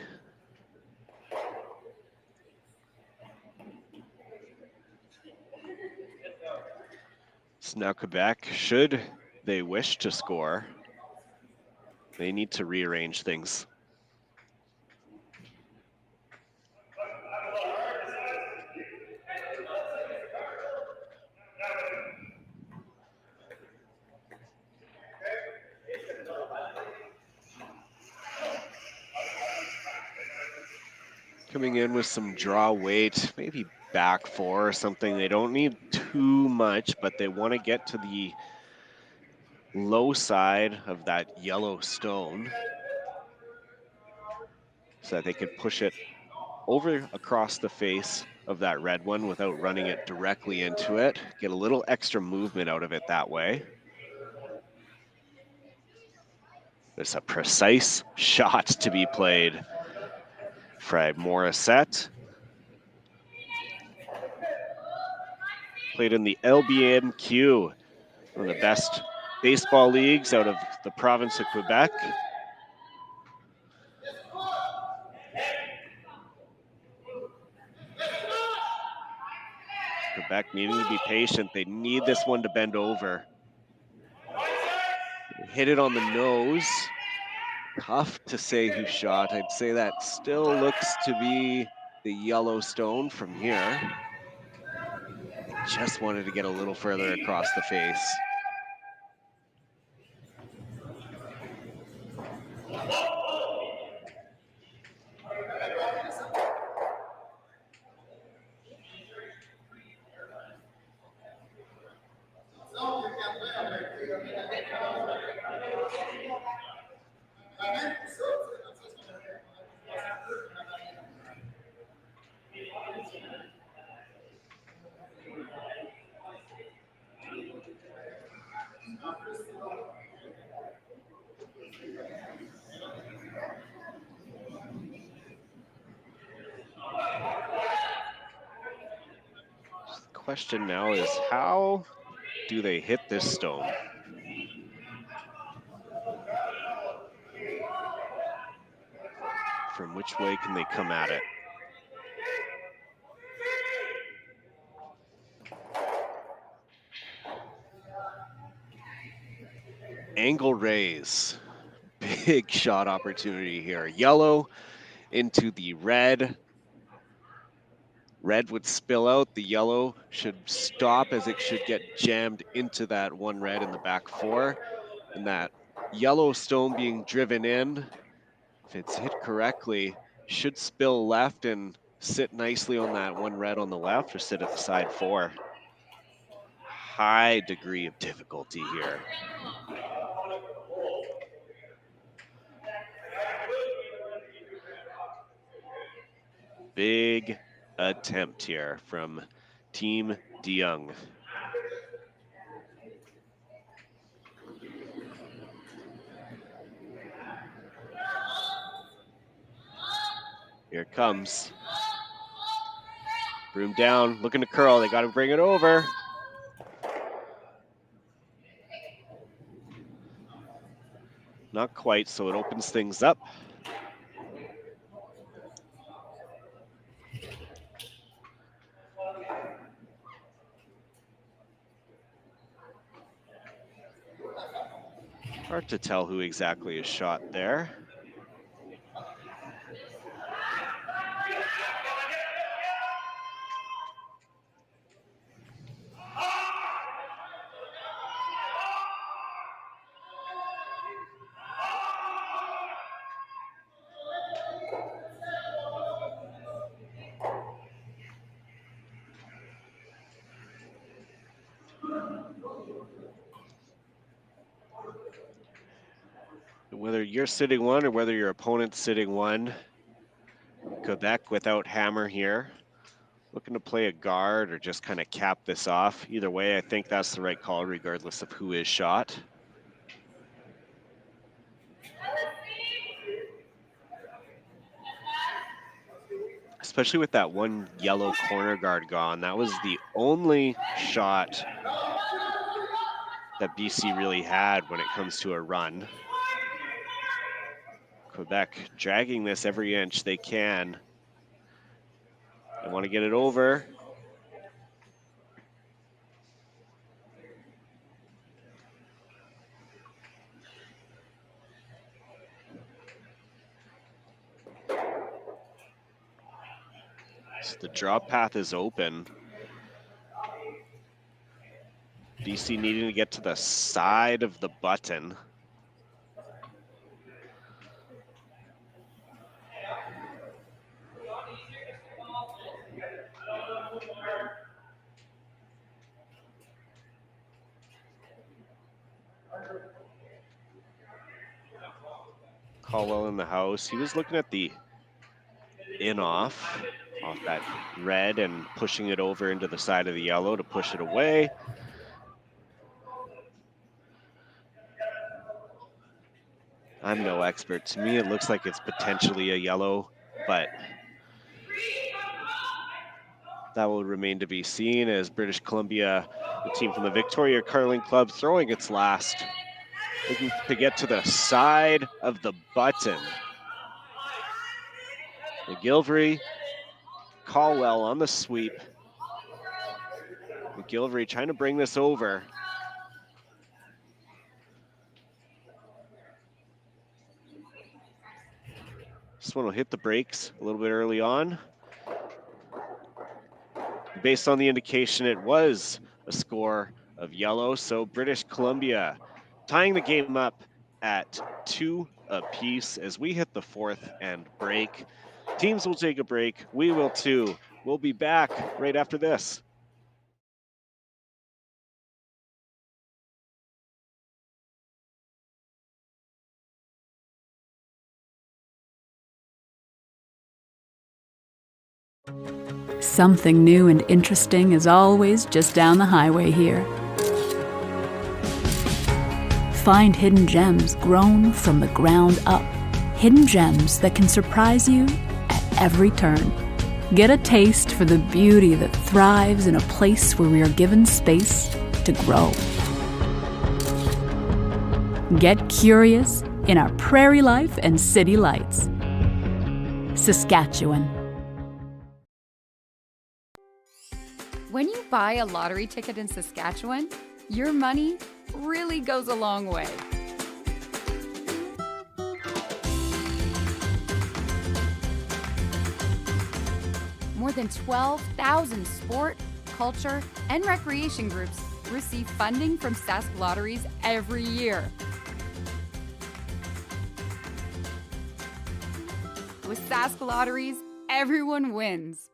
So now Quebec, should they wish to score, they need to rearrange things. Coming in with some draw weight, maybe back 4 or something. They don't need too much, but they want to get to the low side of that yellow stone. so that they could push it over across the face of that red one without running it directly into it. Get a little extra movement out of it that way. It's a precise shot to be played. Fred Morissette. Played in the LBMQ, one of the best baseball leagues out of the province of Quebec. Quebec needing to be patient. They need this one to bend over. Hit it on the nose. Tough to say who shot. I'd say that still looks to be the Yellowstone from here. Just wanted to get a little further across the face. The question now is, how do they hit this stone? From which way can they come at it? Angle raise. Big shot opportunity here. Yellow into the red. Red would spill out. The yellow should stop as it should get jammed into that one red in the back four. And that yellow stone being driven in, if it's hit correctly, should spill left and sit nicely on that one red on the left or sit at the side four. High degree of difficulty here. Big attempt here from Team DeYoung. Here it comes. Broom down, looking to curl. They got to bring it over. Not quite, so it opens things up. Hard to tell who exactly is shot there. Whether you're sitting one or whether your opponent's sitting one, Quebec without Hammer here. Looking to play a guard or just kind of cap this off. Either way, I think that's the right call regardless of who is shot. Especially with that one yellow corner guard gone. That was the only shot that BC really had when it comes to a run. Quebec dragging this every inch they can. They want to get it over. So the drop path is open. BC needing to get to the side of the button. Caldwell in the house. He was looking at the in off that red and pushing it over into the side of the yellow to push it away. I'm no expert. To me, it looks like it's potentially a yellow, but that will remain to be seen as British Columbia, the team from the Victoria Curling Club, throwing its last, looking to get to the side of the button. McGillivray, Caldwell on the sweep. McGillivray trying to bring this over. This one will hit the brakes a little bit early on. Based on the indication, it was a score of yellow, so British Columbia tying the game up at 2 apiece as we hit the 4th and break. Teams will take a break. We will too. We'll be back right after this. Something new and interesting is always just down the highway here. Find hidden gems grown from the ground up. Hidden gems that can surprise you at every turn. Get a taste for the beauty that thrives in a place where we are given space to grow. Get curious in our Prairie Life and City Lights. Saskatchewan. When you buy a lottery ticket in Saskatchewan, your money really goes a long way. More than 12,000 sport, culture, and recreation groups receive funding from Sask Lotteries every year. With Sask Lotteries, everyone wins.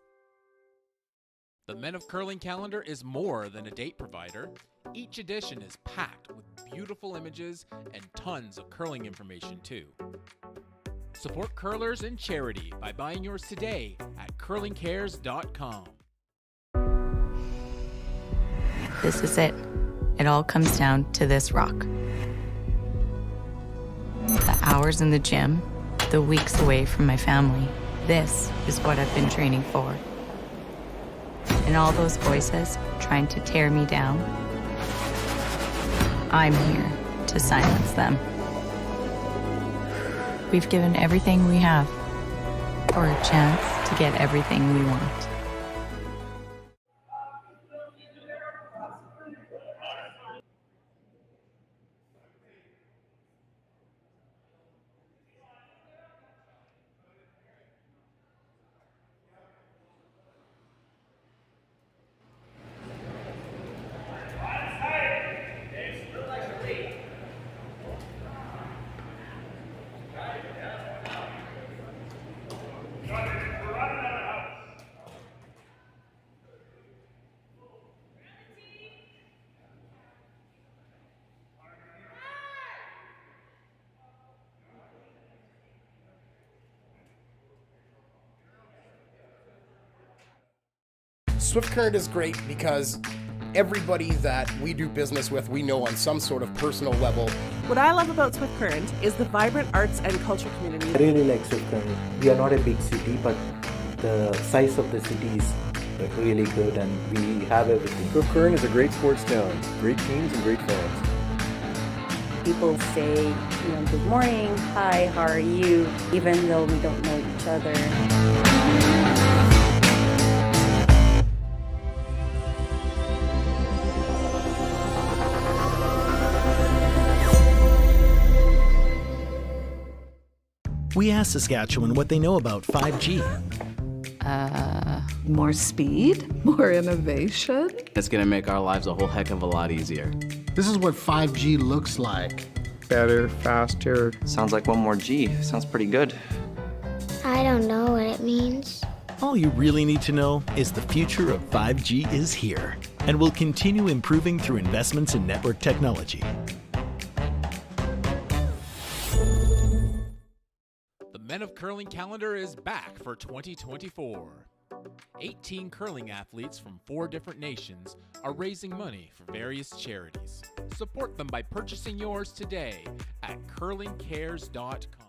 The Men of Curling calendar is more than a date provider. Each edition is packed with beautiful images and tons of curling information too. Support curlers and charity by buying yours today at curlingcares.com. This is it. It all comes down to this rock. The hours in the gym, the weeks away from my family. This is what I've been training for. And all those voices trying to tear me down, I'm here to silence them. We've given everything we have for a chance to get everything we want. Swift Current is great because everybody that we do business with, we know on some sort of personal level. What I love about Swift Current is the vibrant arts and culture community. I really like Swift Current. We are not a big city, but the size of the city is really good and we have everything. Swift Current is a great sports town, great teams and great fans. People say, good morning, hi, how are you, even though we don't know each other. We asked Saskatchewan what they know about 5G. More speed, more innovation. It's gonna make our lives a whole heck of a lot easier. This is what 5G looks like. Better, faster. Sounds like one more G. Sounds pretty good. I don't know what it means. All you really need to know is the future of 5G is here and will continue improving through investments in network technology. The Men of Curling Calendar is back for 2024. 18 curling athletes from 4 different nations are raising money for various charities. Support them by purchasing yours today at curlingcares.com.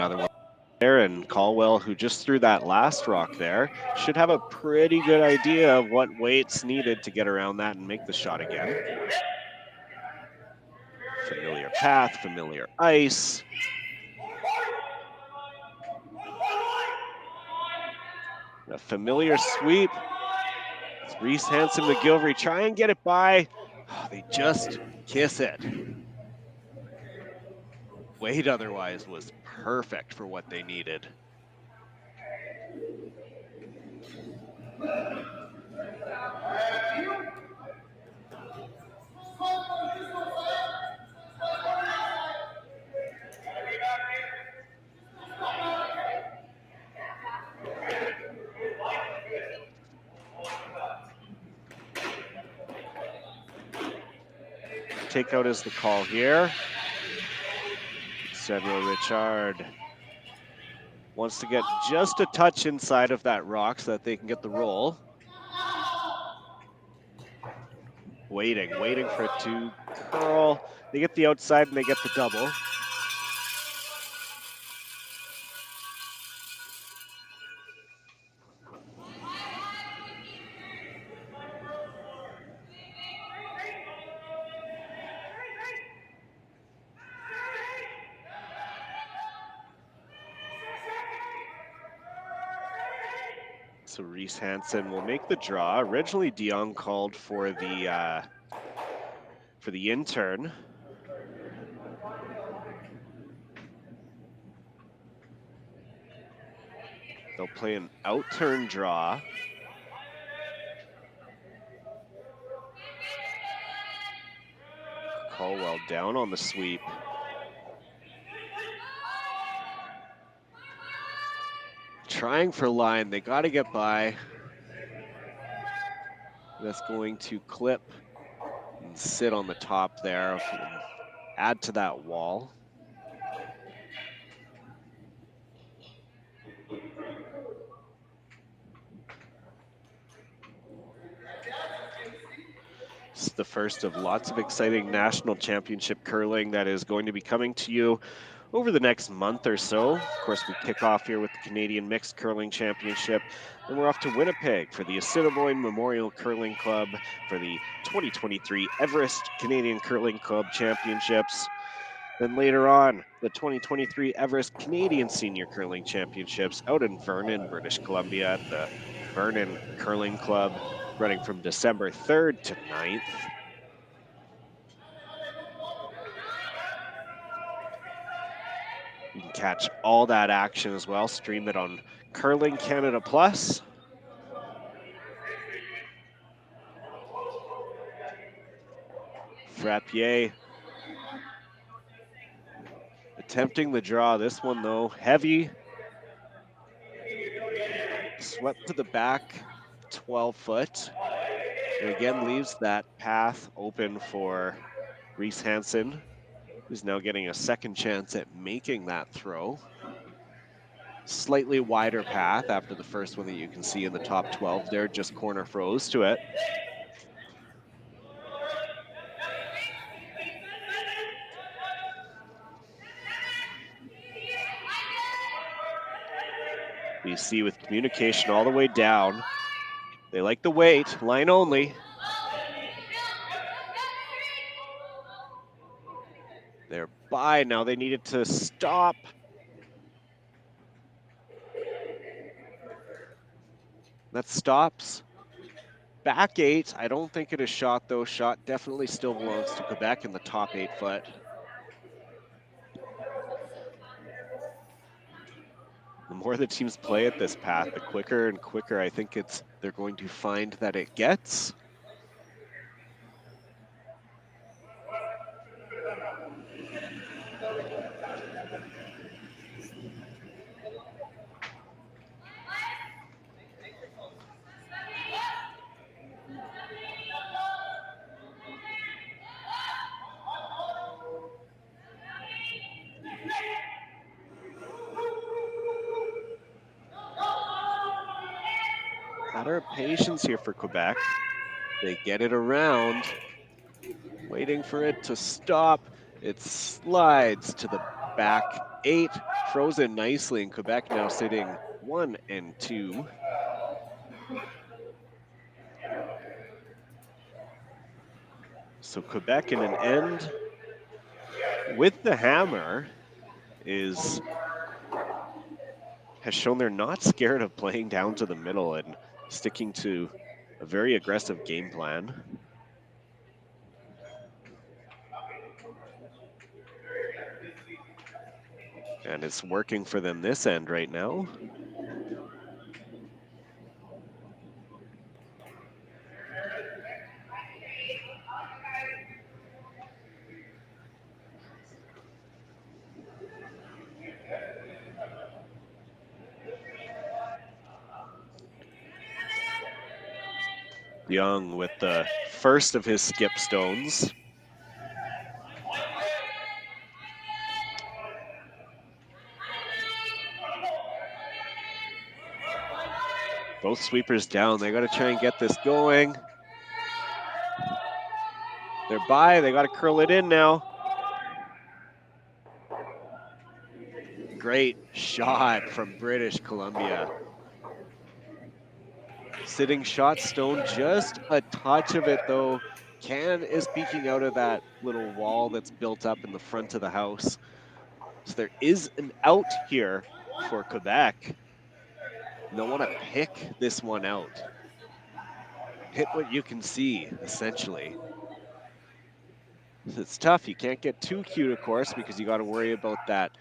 another one there, and Caldwell, who just threw that last rock there, should have a pretty good idea of what weight's needed to get around that and make the shot again. Familiar path, familiar ice. A familiar sweep. It's Reese Hansen McGilvery try and get it by. Oh, they just kiss it. Weight otherwise was perfect for what they needed. Takeout is the call here. Samuel Richard wants to get just a touch inside of that rock so that they can get the roll. Waiting for it to curl. They get the outside and they get the double. So Reese Hansen will make the draw. Originally, Dion called for the intern. They'll play an out-turn draw. Caldwell down on the sweep. Trying for line, they got to get by. That's going to clip and sit on the top there, add to that wall. This is the first of lots of exciting national championship curling that is going to be coming to you over the next month or so. Of course, we kick off here with the Canadian Mixed Curling Championship. Then we're off to Winnipeg for the Assiniboine Memorial Curling Club for the 2023 Everest Canadian Curling Club Championships. Then later on, the 2023 Everest Canadian Senior Curling Championships out in Vernon, British Columbia at the Vernon Curling Club, running from December 3rd to 9th. You can catch all that action as well, stream it on Curling Canada Plus. Frappier attempting the draw. This one though, heavy. Swept to the back, 12 foot. And again leaves that path open for Reese Hansen, who's now getting a second chance at making that throw. Slightly wider path after the first one that you can see in the top 12 there, just corner froze to it. You see with communication all the way down. They like the weight, line only. They're by, now they needed to stop. That stops. Back 8, I don't think it is shot though. Shot definitely still belongs to Quebec in the top 8 foot. The more the teams play at this path, the quicker and quicker I think they're going to find that it gets. Matter of patience here for Quebec. They get it around, waiting for it to stop. It slides to the back 8 frozen nicely, and Quebec now sitting 1 and 2. So Quebec in an end with the hammer has shown they're not scared of playing down to the middle and sticking to a very aggressive game plan. And it's working for them this end right now. Young with the first of his skip stones. Both sweepers down. They got to try and get this going. They're by. They got to curl it in now. Great shot from British Columbia. Sitting shot stone, just a touch of it though. Can is peeking out of that little wall that's built up in the front of the house. So there is an out here for Quebec. They'll want to pick this one out. Hit what you can see, essentially. It's tough. You can't get too cute, of course, because you got to worry about that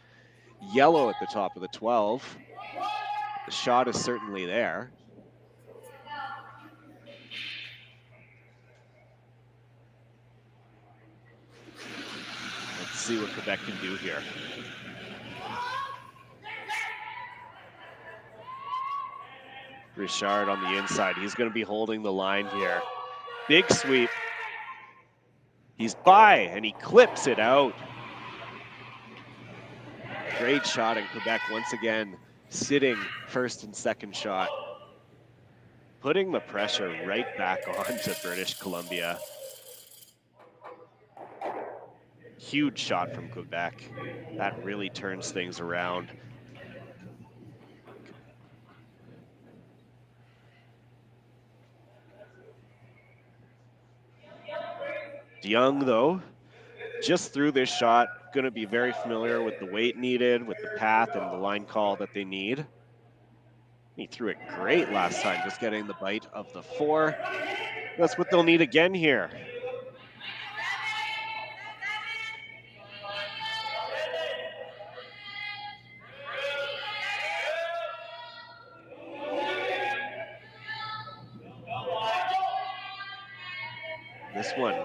yellow at the top of the 12. The shot is certainly there. Let's see what Quebec can do here. Richard on the inside. He's going to be holding the line here. Big sweep. He's by, and he clips it out. Great shot in Quebec once again, sitting first and second shot. Putting the pressure right back onto British Columbia. Huge shot from Quebec. That really turns things around. Young, though, just threw this shot, going to be very familiar with the weight needed, with the path and the line call that they need. He threw it great last time, just getting the bite of the 4. That's what they'll need again here. This one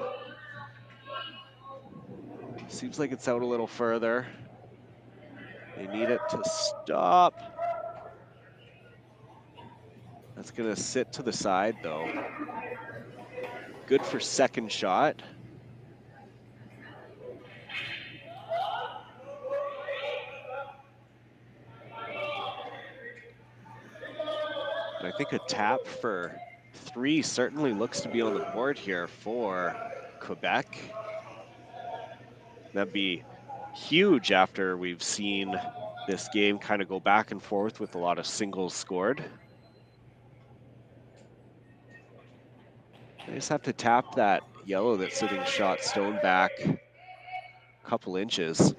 seems like it's out a little further. They need it to stop. That's gonna sit to the side though. Good for second shot. And I think a tap for 3 certainly looks to be on the board here for Quebec. That'd be huge after we've seen this game kind of go back and forth with a lot of singles scored. They just have to tap that yellow that's sitting shot stone back a couple inches.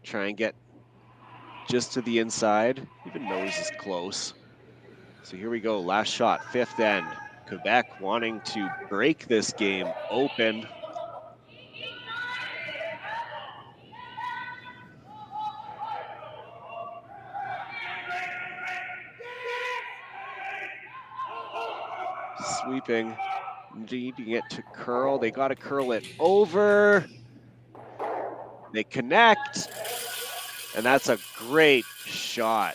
Try and get just to the inside. Even nose is close. So here we go, last shot, 5th end. Quebec wanting to break this game open. Sweeping, needing it to curl. They got to curl it over. They connect, and that's a great shot.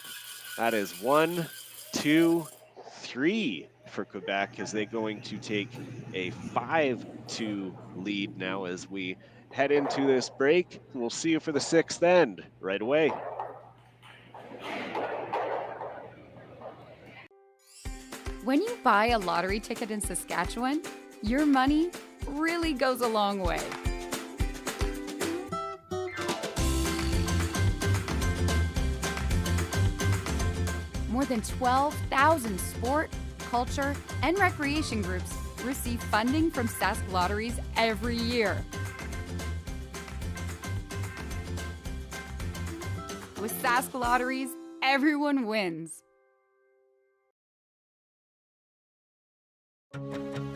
That is 1, 2, 3 for Quebec as they're going to take a 5-2 lead now as we head into this break. We'll see you for the 6th end right away. When you buy a lottery ticket in Saskatchewan, your money really goes a long way. More than 12,000 sport, culture, and recreation groups receive funding from Sask Lotteries every year. With Sask Lotteries, everyone wins.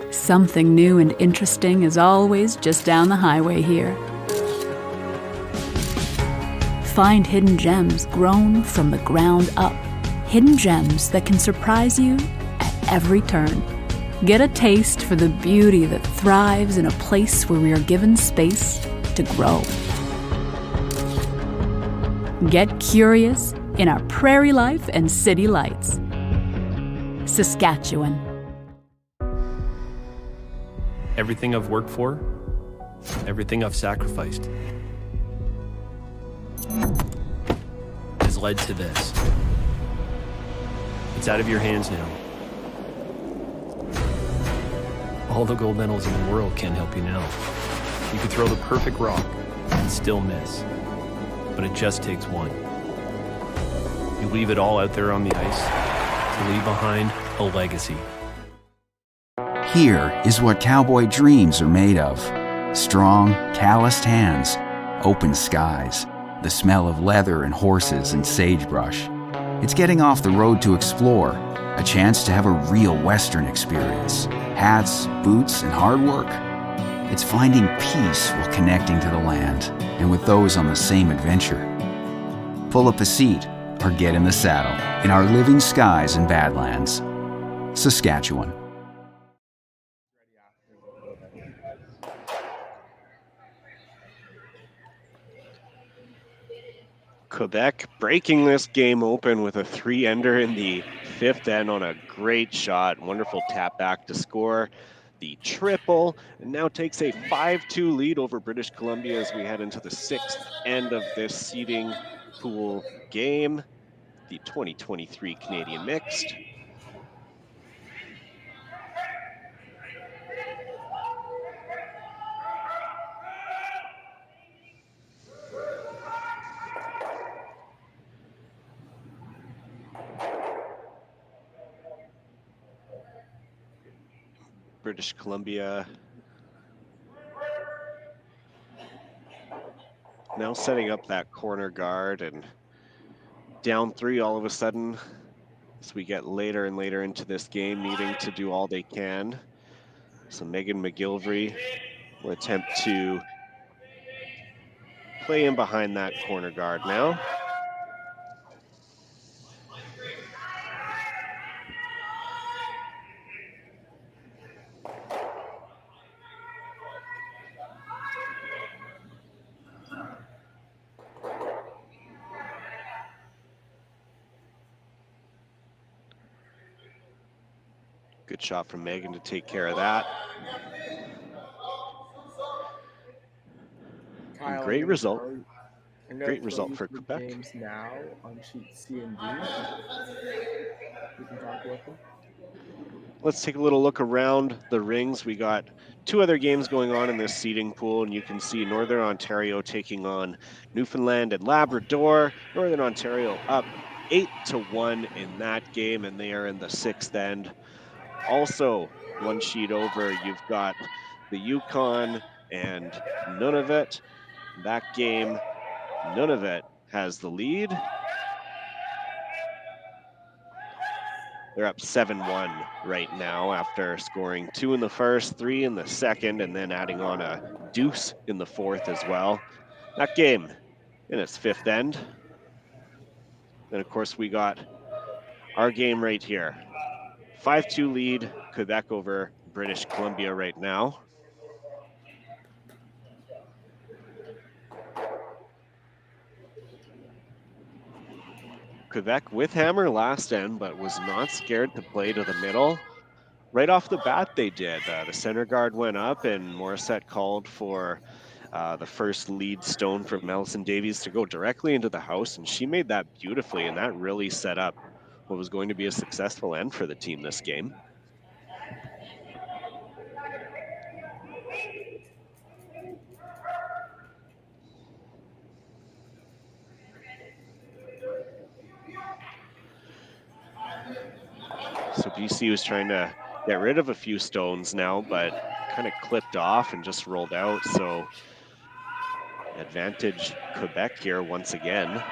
Something new and interesting is always just down the highway here. Find hidden gems grown from the ground up. Hidden gems that can surprise you at every turn. Get a taste for the beauty that thrives in a place where we are given space to grow. Get curious in our prairie life and city lights. Saskatchewan. Everything I've worked for, everything I've sacrificed, has led to this. It's out of your hands now. All the gold medals in the world can't help you now. You could throw the perfect rock and still miss. But it just takes one. You leave it all out there on the ice to leave behind a legacy. Here is what cowboy dreams are made of. Strong, calloused hands, open skies, the smell of leather and horses and sagebrush. It's getting off the road to explore, a chance to have a real Western experience. Hats, boots, and hard work. It's finding peace while connecting to the land and with those on the same adventure. Pull up a seat or get in the saddle in our living skies and Badlands. Saskatchewan. Quebec breaking this game open with a 3-ender in the 5th end on a great shot. Wonderful tap back to score the triple, and now takes a 5-2 lead over British Columbia as we head into the 6th end of this seeding pool game, the 2023 Canadian Mixed. British Columbia now setting up that corner guard, and down 3 all of a sudden as we get later and later into this game, needing to do all they can. So Megan McGilvery will attempt to play in behind that corner guard now. Good shot from Megan to take care of that. Kyle, great result. Great result for Quebec. Games now on sheet C and D. We can talk about them. Let's take a little look around the rings. We got 2 other games going on in this seeding pool, and you can see Northern Ontario taking on Newfoundland and Labrador. Northern Ontario up 8-1 in that game, and they are in the 6th end. Also, 1 sheet over, you've got the Yukon and Nunavut. That game, Nunavut has the lead. They're up 7-1 right now after scoring 2 in the first, 3 in the second, and then adding on a deuce in the 4th as well. That game in its 5th end. Then, of course, we got our game right here. 5-2 lead, Quebec over British Columbia right now. Quebec with hammer last end, but was not scared to play to the middle. Right off the bat, they did. The center guard went up, and Morissette called for the first lead stone from Allison Davies to go directly into the house, and she made that beautifully, and that really set up what was going to be a successful end for the team this game. BC was trying to get rid of a few stones now, but kind of clipped off and just rolled out. So advantage Quebec here once again.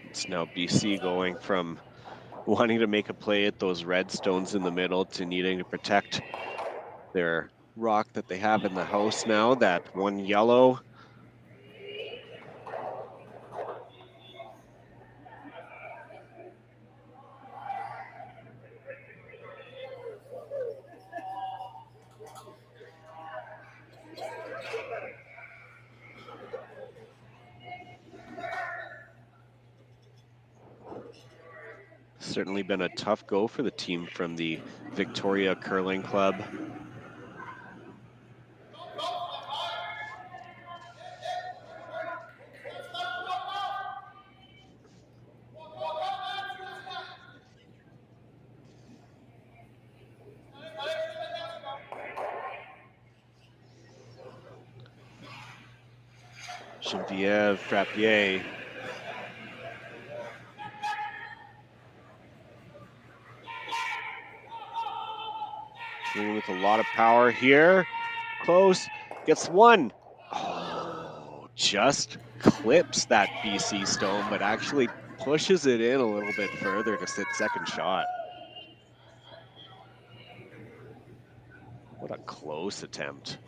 It's now BC going from wanting to make a play at those red stones in the middle to needing to protect their rock that they have in the house now, that one yellow. Certainly been a tough go for the team from the Victoria Curling Club. Geneviève Frappier. With a lot of power here. Close. Gets one. Oh, just clips that BC stone, but actually pushes it in a little bit further to sit second shot. What a close attempt.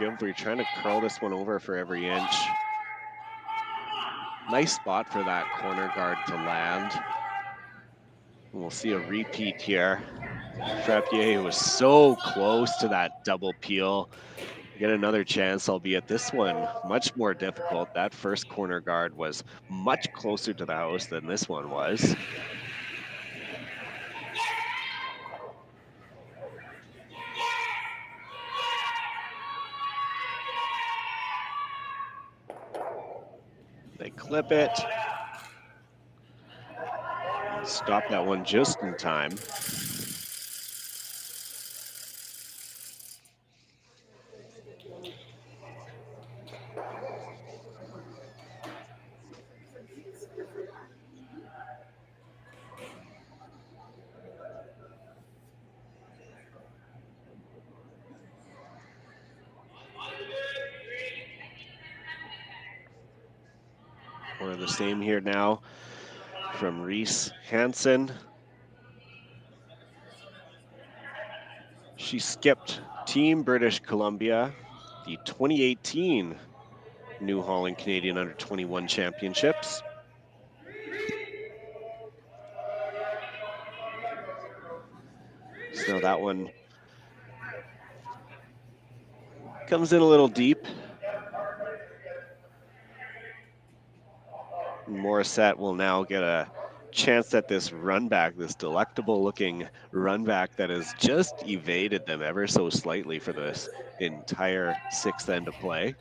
McGilvery trying to curl this one over for every inch. Nice spot for that corner guard to land. We'll see a repeat here. Frappier was so close to that double peel. Get another chance, albeit this one much more difficult. That first corner guard was much closer to the house than this one was. They clip it. Stop that one just in time. We're the same here now from Reese Hansen. She skipped Team British Columbia, the 2018 New Holland Canadian Under-21 Championships. So that one comes in a little deep. Morissette will now get a chance at this run back, this delectable looking run back that has just evaded them ever so slightly for this entire sixth end of play.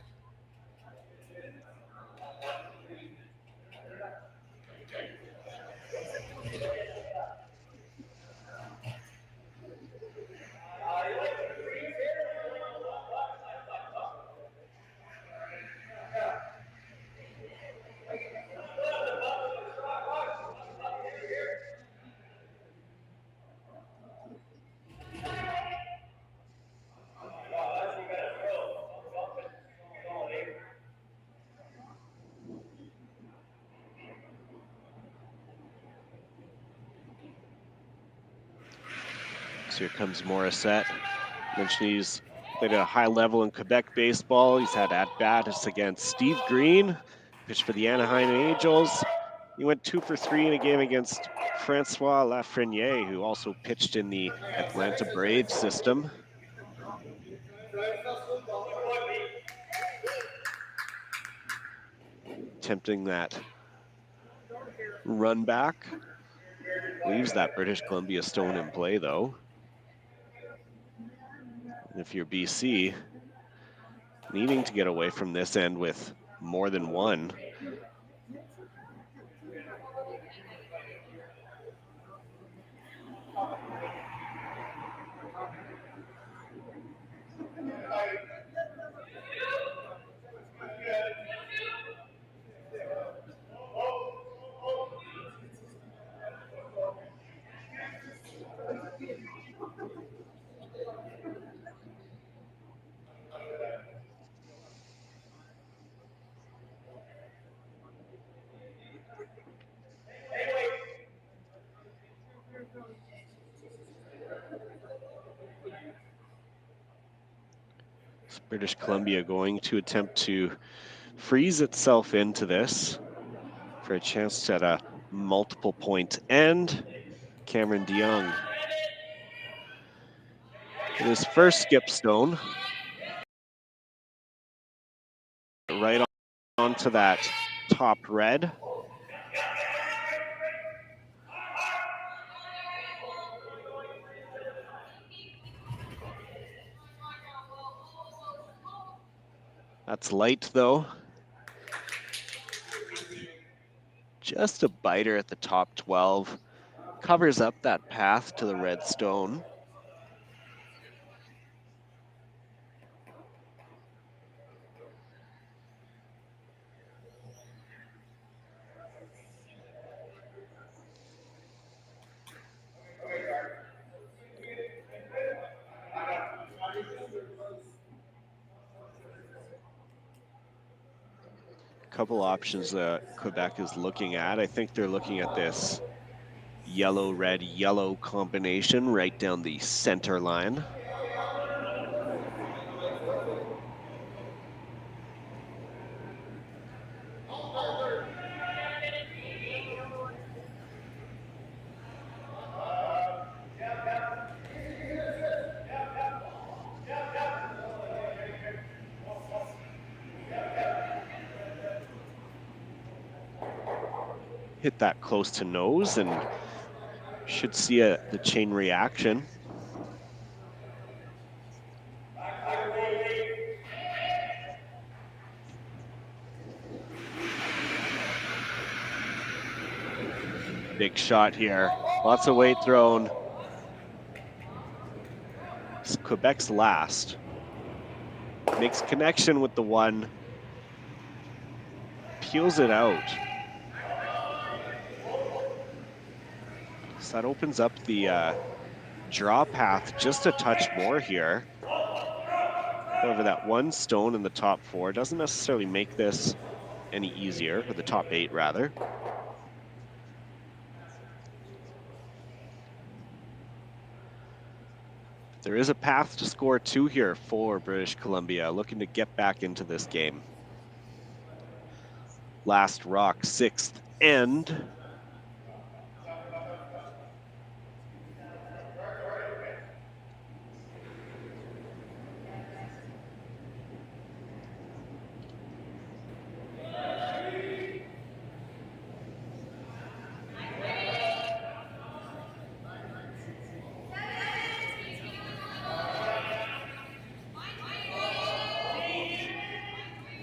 Here comes Morissette, Mentioned he's played at a high level in Quebec baseball. He's had at-bats against Steve Green, pitched for the Anaheim Angels. He went 2 for 3 in a game against Francois Lafreniere, who also pitched in the Atlanta Braves system. Attempting that run back. Leaves that British Columbia stone in play, though. And if you're BC, needing to get away from this end with more than one. British Columbia going to attempt to freeze itself into this for a chance at a multiple point end. Cameron DeYoung with his first skip stone. Right onto that top red. That's light, though. Just a biter at the top 12. Covers up that path to the red stone. Couple options that Quebec is looking at. I think they're looking at this yellow, red, yellow combination right down the center line. Hit that close to nose and should see the chain reaction. Big shot here. Lots of weight thrown. It's Quebec's last. Makes connection with the one. Peels it out. So that opens up the draw path just a touch more here. However, that one stone in the top 4 doesn't necessarily make this any easier, or the top 8 rather. There is a path to score 2 here for British Columbia, looking to get back into this game. Last rock, 6th end.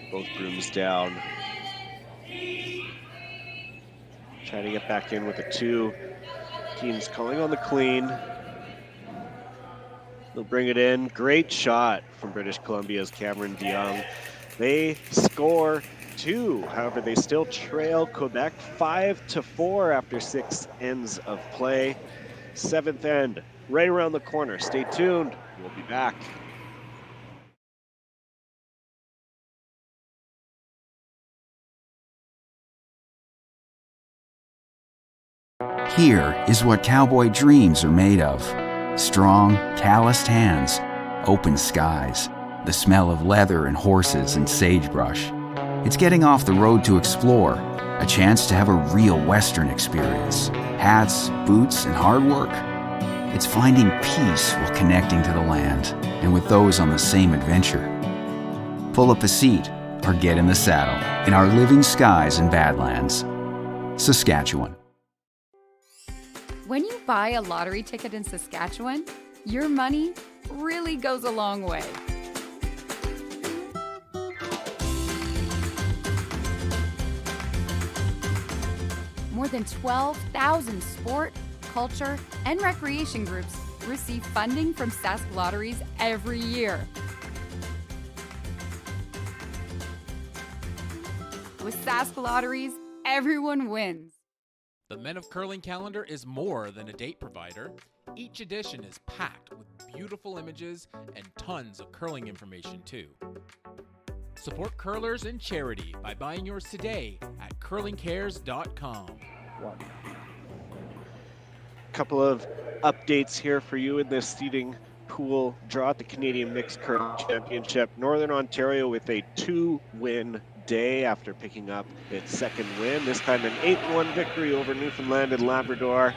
Both brooms down. Trying to get back in with a 2. Team's calling on the clean. They'll bring it in. Great shot from British Columbia's Cameron DeYoung. They score 2. However, they still trail Quebec 5-4 after 6 ends of play. 7th end, right around the corner. Stay tuned. We'll be back. Here is what cowboy dreams are made of. Strong, calloused hands, open skies, the smell of leather and horses and sagebrush. It's getting off the road to explore, a chance to have a real Western experience. Hats, boots, and hard work. It's finding peace while connecting to the land and with those on the same adventure. Pull up a seat or get in the saddle in our living skies and Badlands, Saskatchewan. When you buy a lottery ticket in Saskatchewan, your money really goes a long way. More than 12,000 sport, culture, and recreation groups receive funding from Sask Lotteries every year. With Sask Lotteries, everyone wins. The Men of Curling calendar is more than a date provider. Each edition is packed with beautiful images and tons of curling information too. Support curlers and charity by buying yours today at curlingcares.com. Couple of updates here for you in this seeding pool draw at the Canadian Mixed Curling Championship. Northern Ontario with a 2-win day after picking up its second win, this time an 8-1 victory over Newfoundland and Labrador.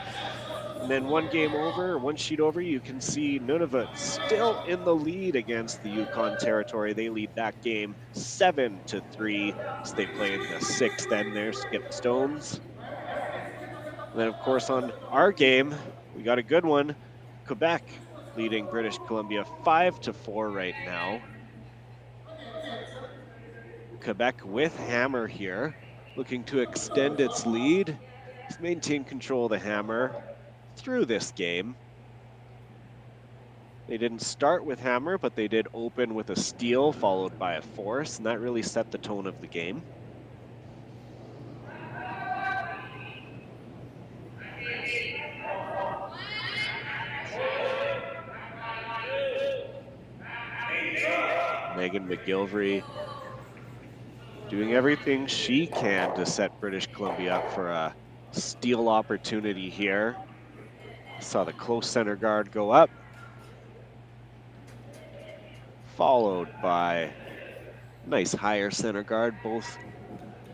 And then one sheet over, you can see Nunavut still in the lead against the Yukon Territory. They lead that game 7-3 as they play in the sixth end there, Skip Stones. And then of course on our game, we got a good one. Quebec leading British Columbia 5-4 right now. Quebec with Hammer here, looking to extend its lead. It's maintain control of the Hammer through this game. They didn't start with Hammer, but they did open with a steal followed by a force, and that really set the tone of the game. Megan McGilvery doing everything she can to set British Columbia up for a steal opportunity here. Saw the close center guard go up, followed by nice higher center guard, both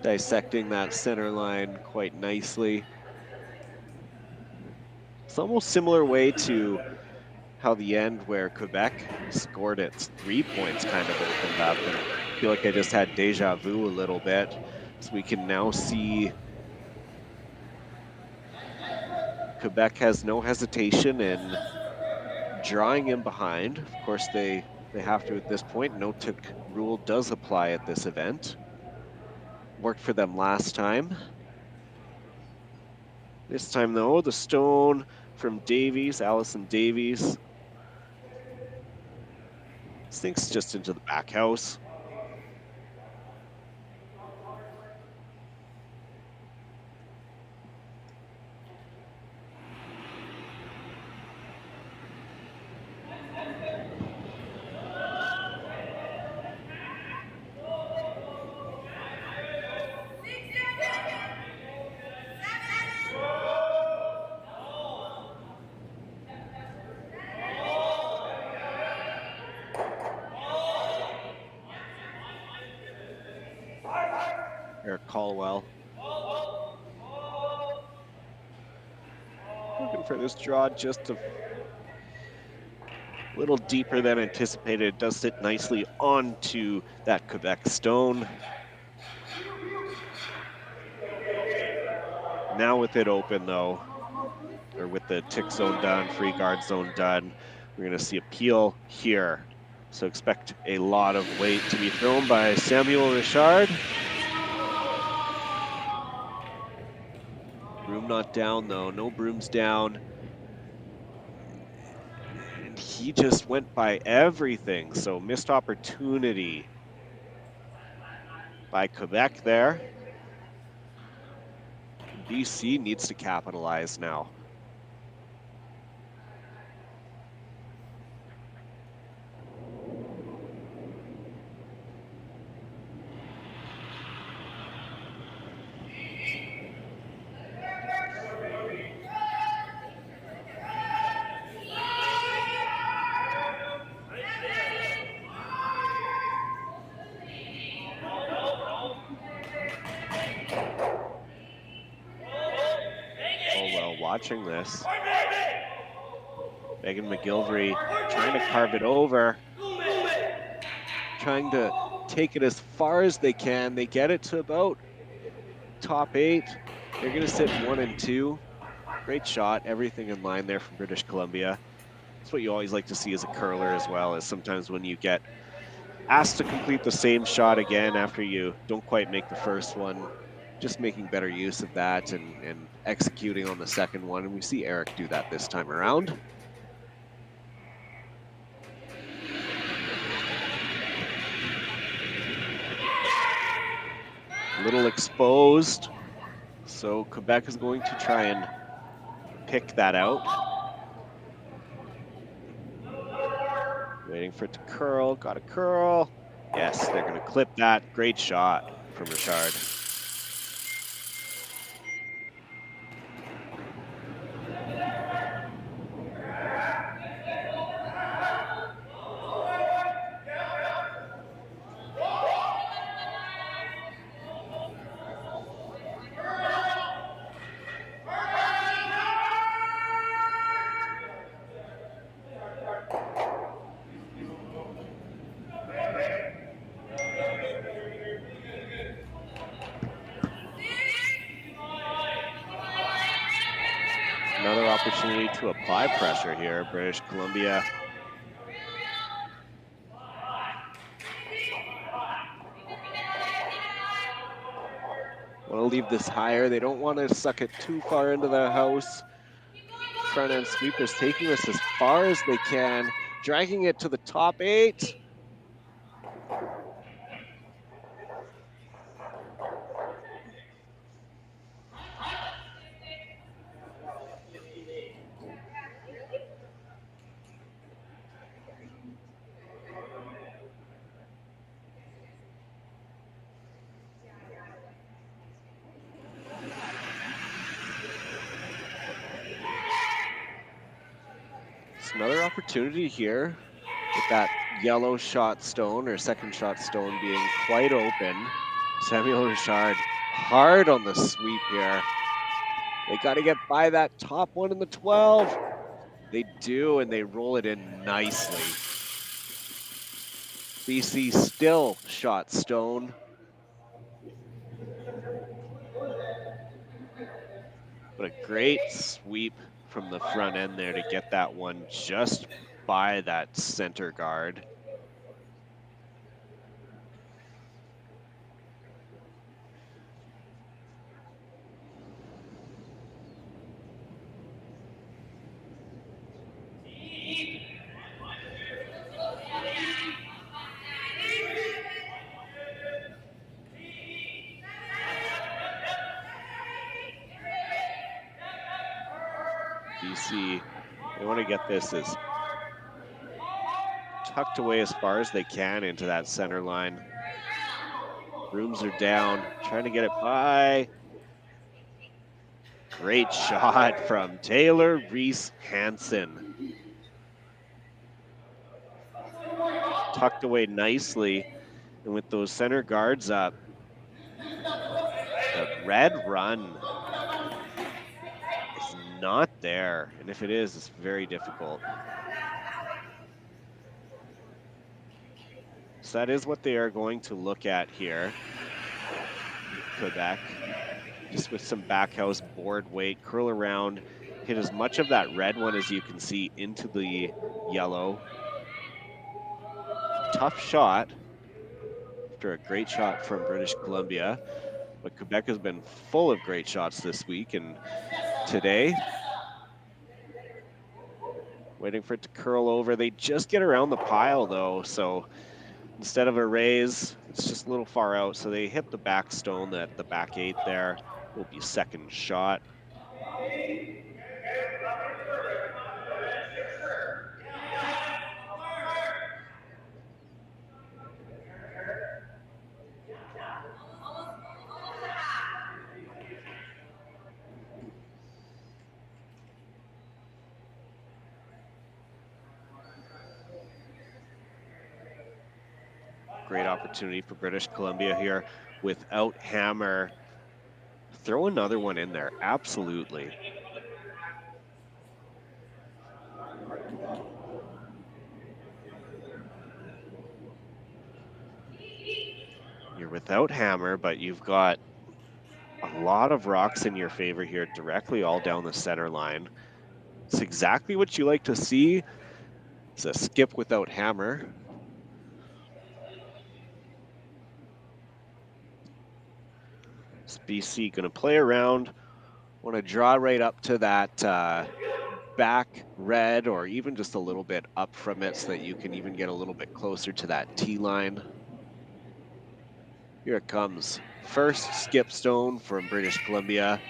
dissecting that center line quite nicely. It's almost similar way to how the end where Quebec scored its 3 points kind of opened up, and I feel like I just had deja vu a little bit. So we can now see Quebec has no hesitation in drawing in behind. Of course, they have to at this point. No-tick rule does apply at this event. Worked for them last time. This time, though, the stone from Davies, Allison Davies, sinks just into the back house. Eric Caldwell. Looking for this draw just a little deeper than anticipated. It does sit nicely onto that Quebec stone. Now with it open though, or with the tick zone done, free guard zone done, we're gonna see a peel here. So expect a lot of weight to be thrown by Samuel Richard. Broom not down though, no brooms down. And he just went by everything, so missed opportunity by Quebec there. BC needs to capitalize now. watching this. Megan McGilvery trying to carve it over. Trying to take it as far as they can. They get it to about top 8. They're going to sit 1 and 2. Great shot. Everything in line there from British Columbia. That's what you always like to see as a curler as well, is sometimes when you get asked to complete the same shot again after you don't quite make the first one, just making better use of that and executing on the second one. And we see Eric do that this time around. A little exposed. So Quebec is going to try and pick that out. Waiting for it to curl, got a curl. Yes, they're gonna clip that. Great shot from Richard. Another opportunity to apply pressure here, British Columbia. Want to leave this higher. They don't want to suck it too far into the house. Front end sweepers taking this as far as they can, dragging it to the top 8. Another opportunity here with that yellow shot stone or second shot stone being quite open. Samuel Richard hard on the sweep here. They got to get by that top one in the 12. They do, and they roll it in nicely. BC still shot stone. But a great sweep from the front end there to get that one just by that center guard. BC, they want to get this as tucked away as far as they can into that center line. Rooms are down, trying to get it by. Great shot from Taylor Reese Hansen. Tucked away nicely, and with those center guards up, the red run not there, and if it is, it's very difficult. So that is what they are going to look at here, Quebec. Just with some back house board weight, curl around, hit as much of that red one as you can see into the yellow. Tough shot after a great shot from British Columbia, but Quebec has been full of great shots this week, and today, waiting for it to curl over. They just get around the pile though, so instead of a raise, it's just a little far out, so they hit the back stone at the back 8 there. Will be second shot. Great opportunity for British Columbia here without Hammer. Throw another one in there, absolutely. You're without Hammer, but you've got a lot of rocks in your favor here, directly all down the center line. It's exactly what you like to see. It's a skip without Hammer. It's BC going to play around. Want to draw right up to that back red, or even just a little bit up from it so that you can even get a little bit closer to that T line. Here it comes. First skip stone from British Columbia.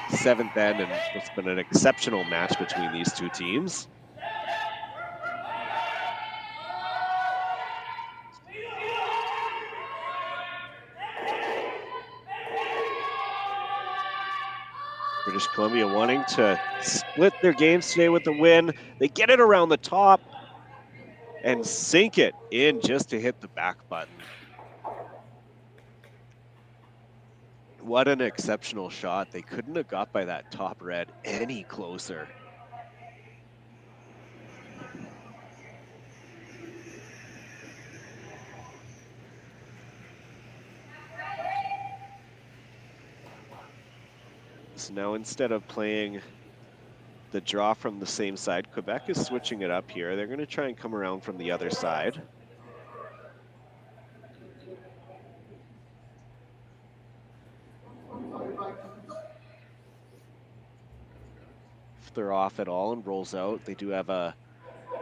7th end, and it's been an exceptional match between these two teams. British Columbia wanting to split their games today with the win. They get it around the top and sink it in just to hit the back button. What an exceptional shot. They couldn't have got by that top red any closer. So now instead of playing the draw from the same side, Quebec is switching it up here. They're going to try and come around from the other side. If they're off at all and rolls out, they do have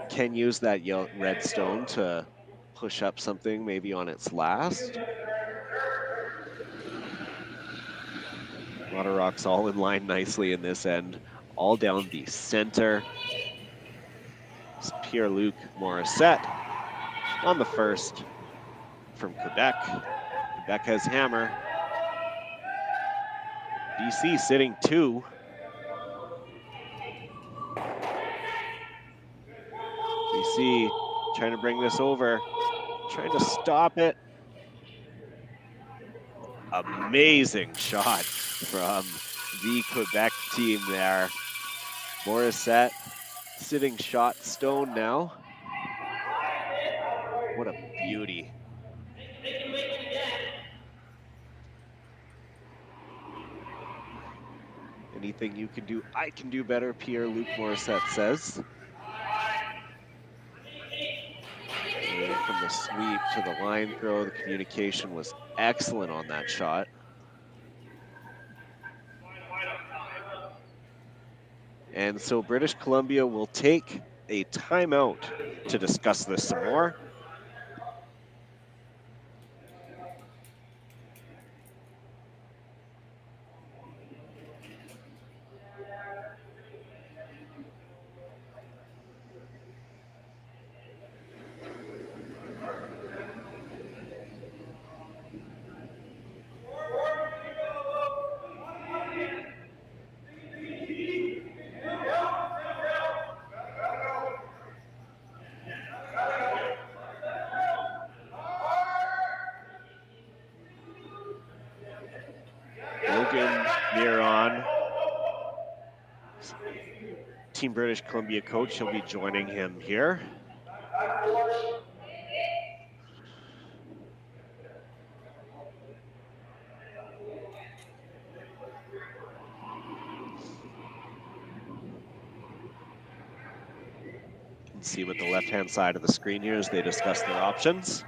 can use that red stone to push up something maybe on its last. A lot of rocks all in line nicely in this end, all down the center. It's Pierre-Luc Morissette on the first from Quebec. Quebec has Hammer. BC sitting 2. BC trying to bring this over, trying to stop it. Amazing shot from the Quebec team there. Morissette sitting shot stone now. What a beauty. Anything you can do, I can do better, Pierre-Luc Morissette says. And from the sweep to the line throw, the communication was excellent on that shot. And so British Columbia will take a timeout to discuss this some more. Logan Miron, Team British Columbia coach, he'll be joining him here. You can see with the left-hand side of the screen here as they discuss their options.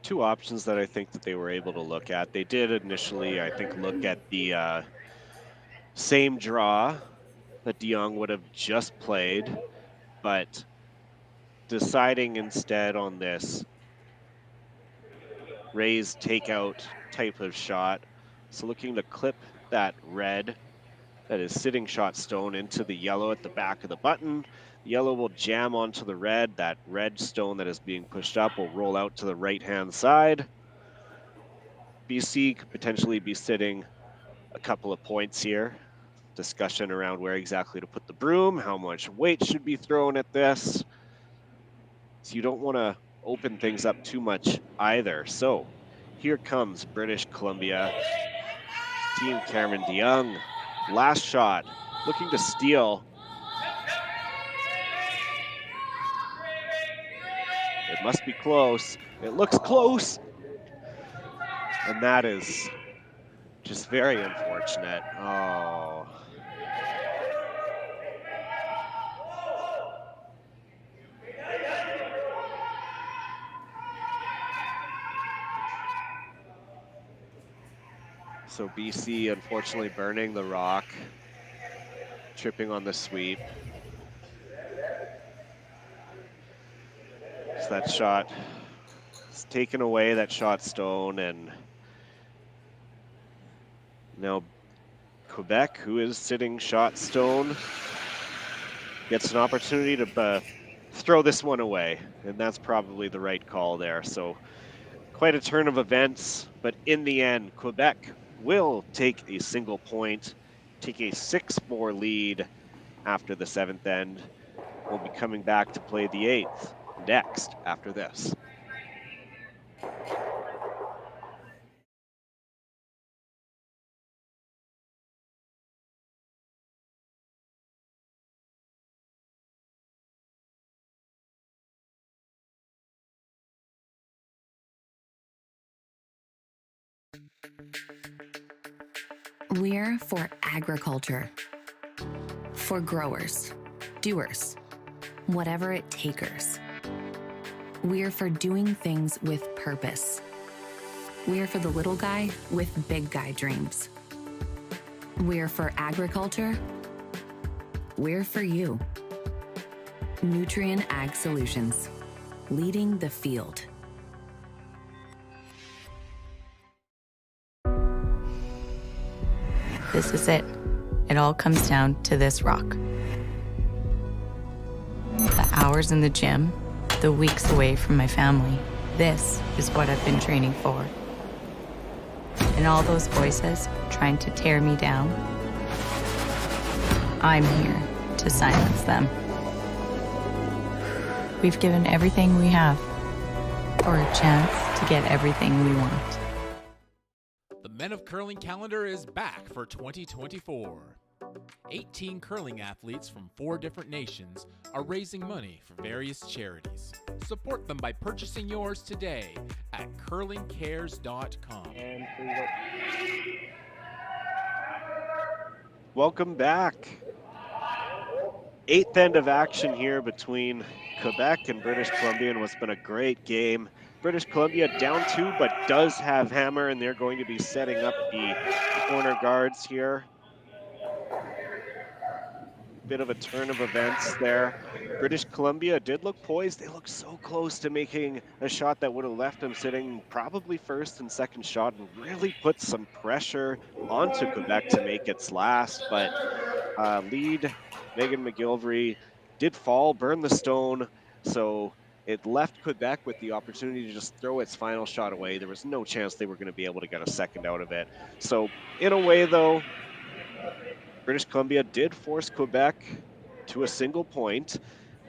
two options that I think that they were able to look at. They did initially, I think, look at the same draw that DeYoung would have just played, but deciding instead on this raise takeout type of shot. So looking to clip that red that is sitting shot stone into the yellow at the back of the button. The yellow will jam onto the red. That red stone that is being pushed up will roll out to the right-hand side. BC could potentially be sitting a couple of points here. Discussion around where exactly to put the broom, how much weight should be thrown at this. So you don't want to open things up too much either. So here comes British Columbia. Team Cameron DeYoung. Last shot, looking to steal. It must be close. It looks close. And that is just very unfortunate. Oh. So BC unfortunately burning the rock, tripping on the sweep. So that shot is taken away, that shot stone, and now Quebec, who is sitting shot stone, gets an opportunity to throw this one away, and that's probably the right call there. So quite a turn of events, but in the end, Quebec will take a single point, take a 6-4 lead after the 7th end. We'll be coming back to play the 8th next after this. We're for agriculture, for growers, doers, whatever it takers. We're for doing things with purpose. We're for the little guy with big guy dreams. We're for agriculture. We're for you. Nutrien Ag Solutions, leading the field. This is it. It all comes down to this rock. The hours in the gym, the weeks away from my family. This is what I've been training for. And all those voices trying to tear me down, I'm here to silence them. We've given everything we have for a chance to get everything we want. The Men of Curling calendar is back for 2024. 18 curling athletes from 4 different nations are raising money for various charities. Support them by purchasing yours today at curlingcares.com. Welcome back. 8th end of action here between Quebec and British Columbia, and what's been a great game. British Columbia down 2, but does have hammer, and they're going to be setting up the corner guards here. Bit of a turn of events there. British Columbia did look poised. They looked so close to making a shot that would have left them sitting probably first and second shot and really put some pressure onto Quebec to make its last. But lead Megan McGilvery did fall, burn the stone, so it left Quebec with the opportunity to just throw its final shot away. There was no chance they were going to be able to get a second out of it. So in a way, though, British Columbia did force Quebec to a single point.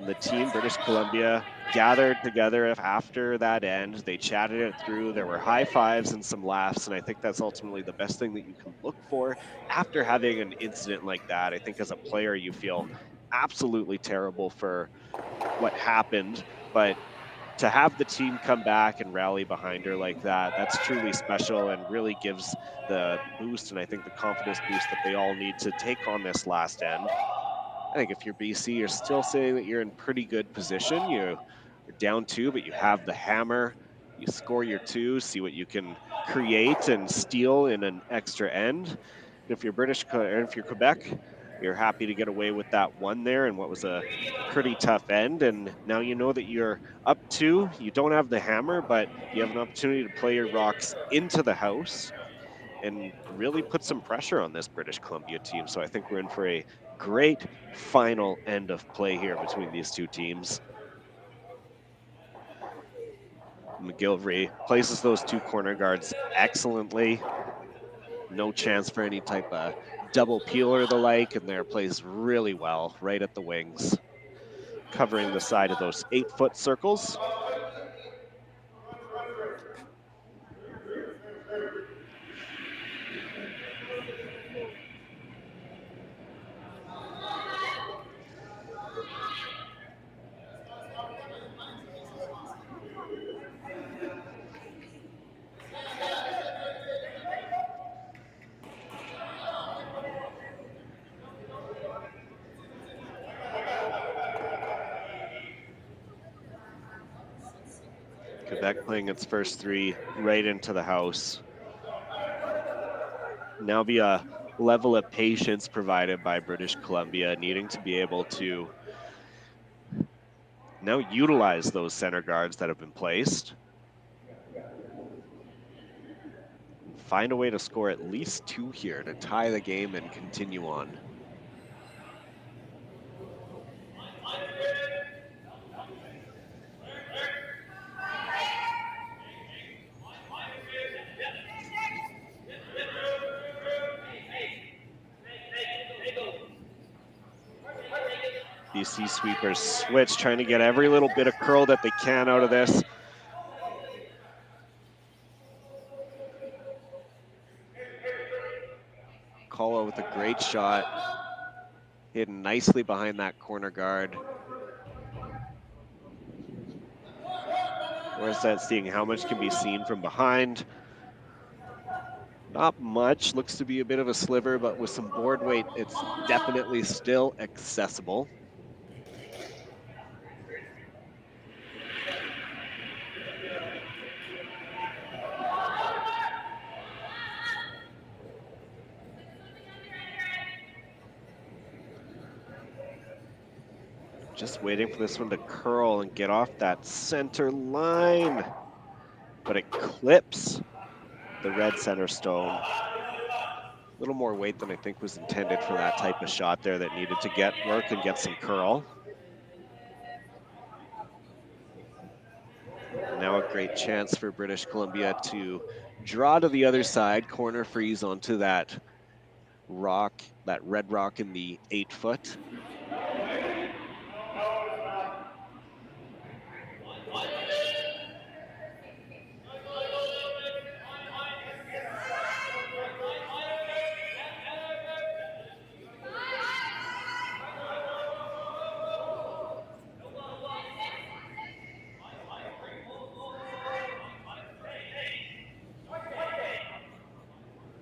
The team, British Columbia, gathered together after that end. They chatted it through. There were high fives and some laughs, and I think that's ultimately the best thing that you can look for after having an incident like that. I think as a player, you feel absolutely terrible for what happened, but to have the team come back and rally behind her like that, that's truly special and really gives the boost and I think the confidence boost that they all need to take on this last end. I think if you're BC, you're still saying that you're in pretty good position. You're down 2, but you have the hammer. You score your 2, see what you can create and steal in an extra end. If you're if you're Quebec, you're happy to get away with that 1 there and what was a pretty tough end. And now you know that you're up 2. You don't have the hammer, but you have an opportunity to play your rocks into the house and really put some pressure on this British Columbia team. So I think we're in for a great final end of play here between these two teams. McGillivray places those 2 corner guards excellently. No chance for any type of double peel or the like, and there plays really well right at the wings, covering the side of those 8-foot circles. Quebec playing its first 3 right into the house. Now be a level of patience provided by British Columbia, needing to be able to now utilize those center guards that have been placed. Find a way to score at least 2 here to tie the game and continue on. BC sweepers switch, trying to get every little bit of curl that they can out of this. Caldwell with a great shot, hidden nicely behind that corner guard. Where's that seeing how much can be seen from behind? Not much, looks to be a bit of a sliver, but with some board weight, it's definitely still accessible. Just waiting for this one to curl and get off that center line, but it clips the red center stone. A little more weight than I think was intended for that type of shot there that needed to get work and get some curl. Now a great chance for British Columbia to draw to the other side, corner freeze onto that rock, that red rock in the 8-foot.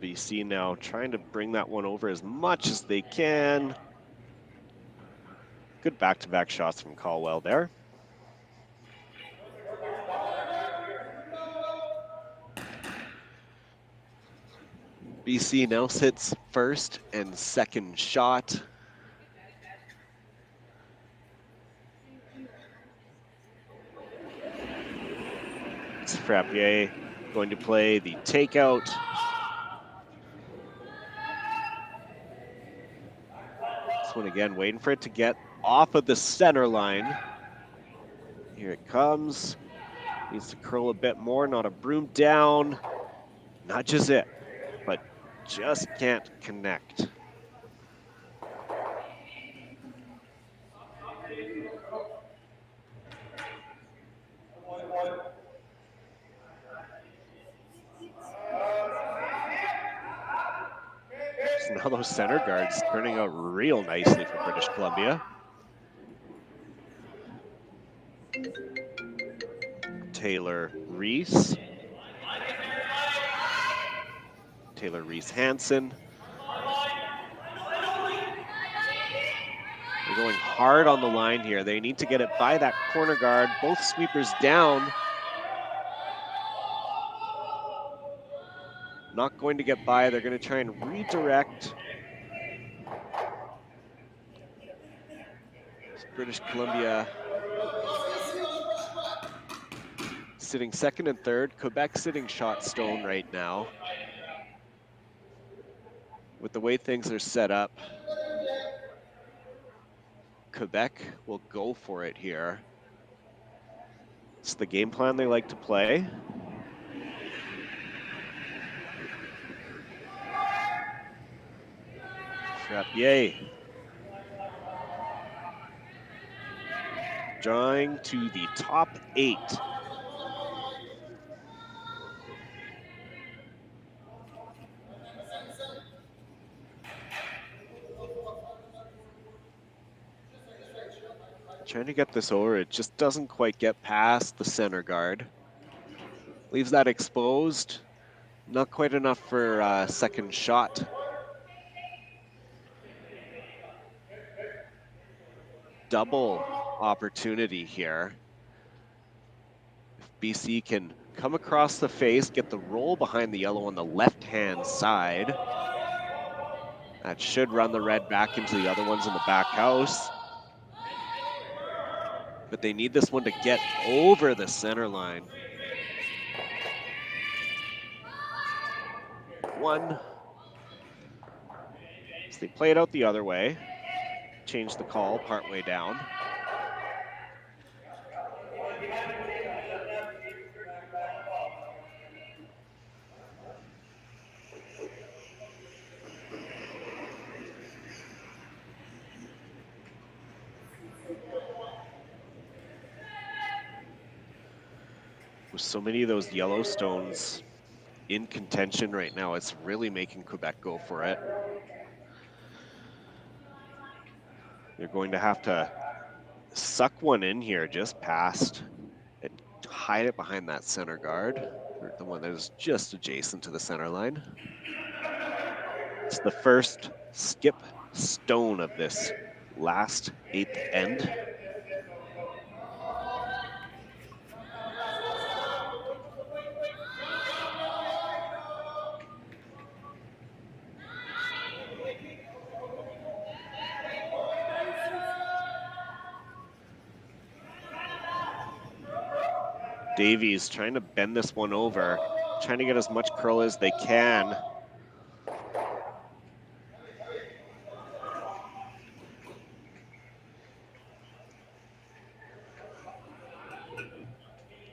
BC now trying to bring that one over as much as they can. Good back-to-back shots from Caldwell there. BC now sits first and second shot. It's Frappier going to play the takeout. This one again, waiting for it to get off of the center line. Here it comes. Needs to curl a bit more, not a broom down. Not just it, but just can't connect. So now those center guards turning out real nicely for British Columbia. Taylor Reese. Taylor Reese Hansen. They're going hard on the line here. They need to get it by that corner guard. Both sweepers down. Not going to get by. They're going to try and redirect. British Columbia sitting second and third. Quebec sitting shot stone right now. With the way things are set up, Quebec will go for it here. It's the game plan they like to play. Trappier drawing to the top 8. Trying to get this over, it just doesn't quite get past the center guard. Leaves that exposed. Not quite enough for a second shot. Double opportunity here. If BC can come across the face, get the roll behind the yellow on the left-hand side. That should run the red back into the other ones in the back house. But they need this one to get over the center line. One. So they play it out the other way. Change the call partway down. With so many of those Yellowstones in contention right now, it's really making Quebec go for it. They're going to have to suck one in here just past and hide it behind that center guard, or the one that is just adjacent to the center line. It's the first skip stone of this last 8th end. Davies trying to bend this one over, trying to get as much curl as they can.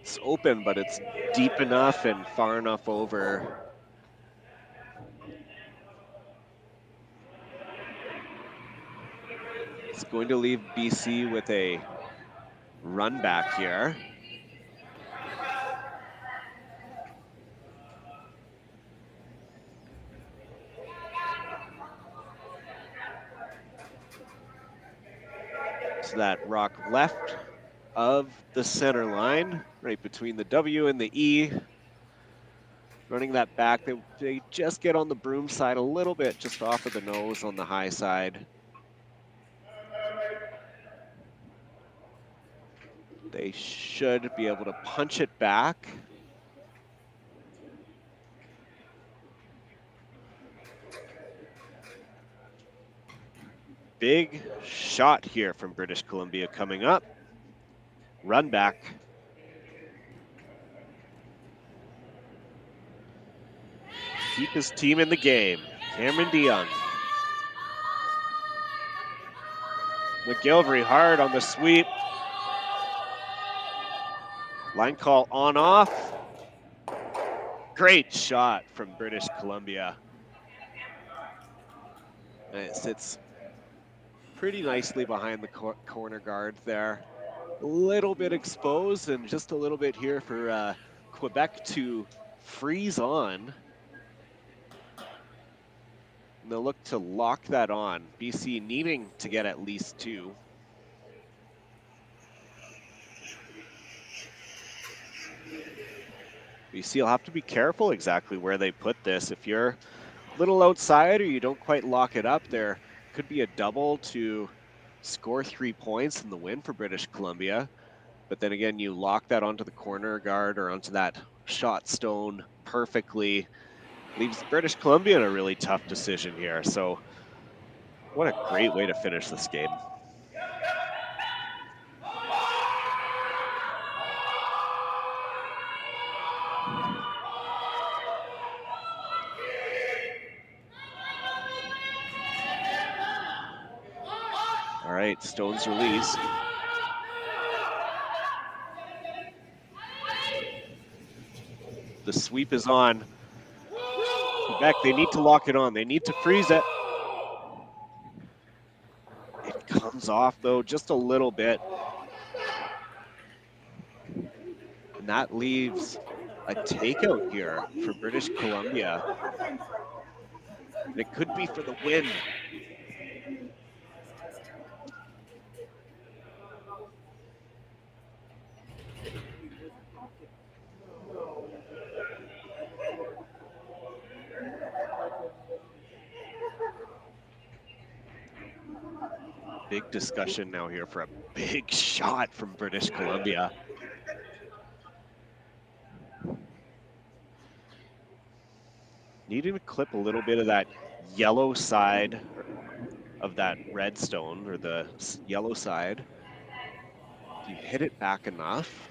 It's open, but it's deep enough and far enough over. It's going to leave BC with a run back here. That rock left of the center line, right between the W and the E. Running that back, they just get on the broom side a little bit, just off of the nose on the high side. They should be able to punch it back. Big shot here from British Columbia coming up. Run back. Keep his team in the game. Cameron DeYoung. McGillivray hard on the sweep. Line call on off. Great shot from British Columbia. And it sits pretty nicely behind the corner guard there. A little bit exposed and just a little bit here for Quebec to freeze on. And they'll look to lock that on. BC needing to get at least 2. BC will have to be careful exactly where they put this. If you're a little outside or you don't quite lock it up, there could be a double to score 3 points in the win for British Columbia. But then again, you lock that onto the corner guard or onto that shot stone perfectly, leaves British Columbia in a really tough decision here. So what a great way to finish this game. All right, Stones released. The sweep is on. Quebec, they need to lock it on. They need to freeze it. It comes off, though, just a little bit. And that leaves a takeout here for British Columbia. And it could be for the win. Big discussion now here for a big shot from British Columbia. Needing to clip a little bit of that yellow side of that red stone, or the yellow side. If you hit it back enough,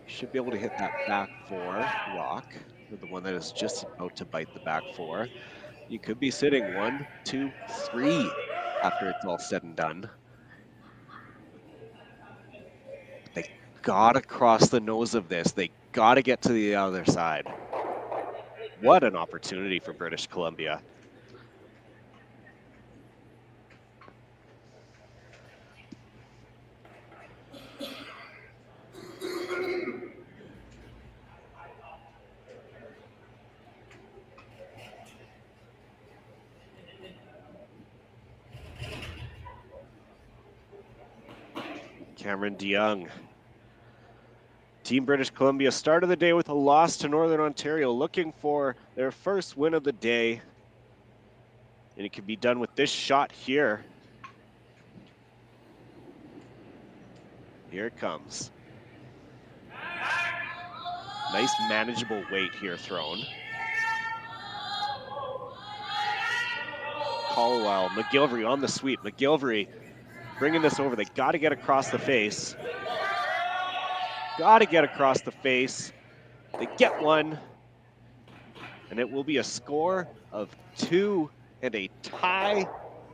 you should be able to hit that back four rock, or the one that is just about to bite the back four. You could be sitting 1, 2, 3 after it's all said and done. They gotta cross the nose of this. They gotta get to the other side. What an opportunity for British Columbia. Cameron DeYoung. Team British Columbia started the day with a loss to Northern Ontario, looking for their first win of the day. And it can be done with this shot here. Here it comes. Nice manageable weight here thrown. Caldwell, McGilvery on the sweep. McGilvery bringing this over. They got to get across the face. Got to get across the face. They get one. And it will be a score of 2 and a tie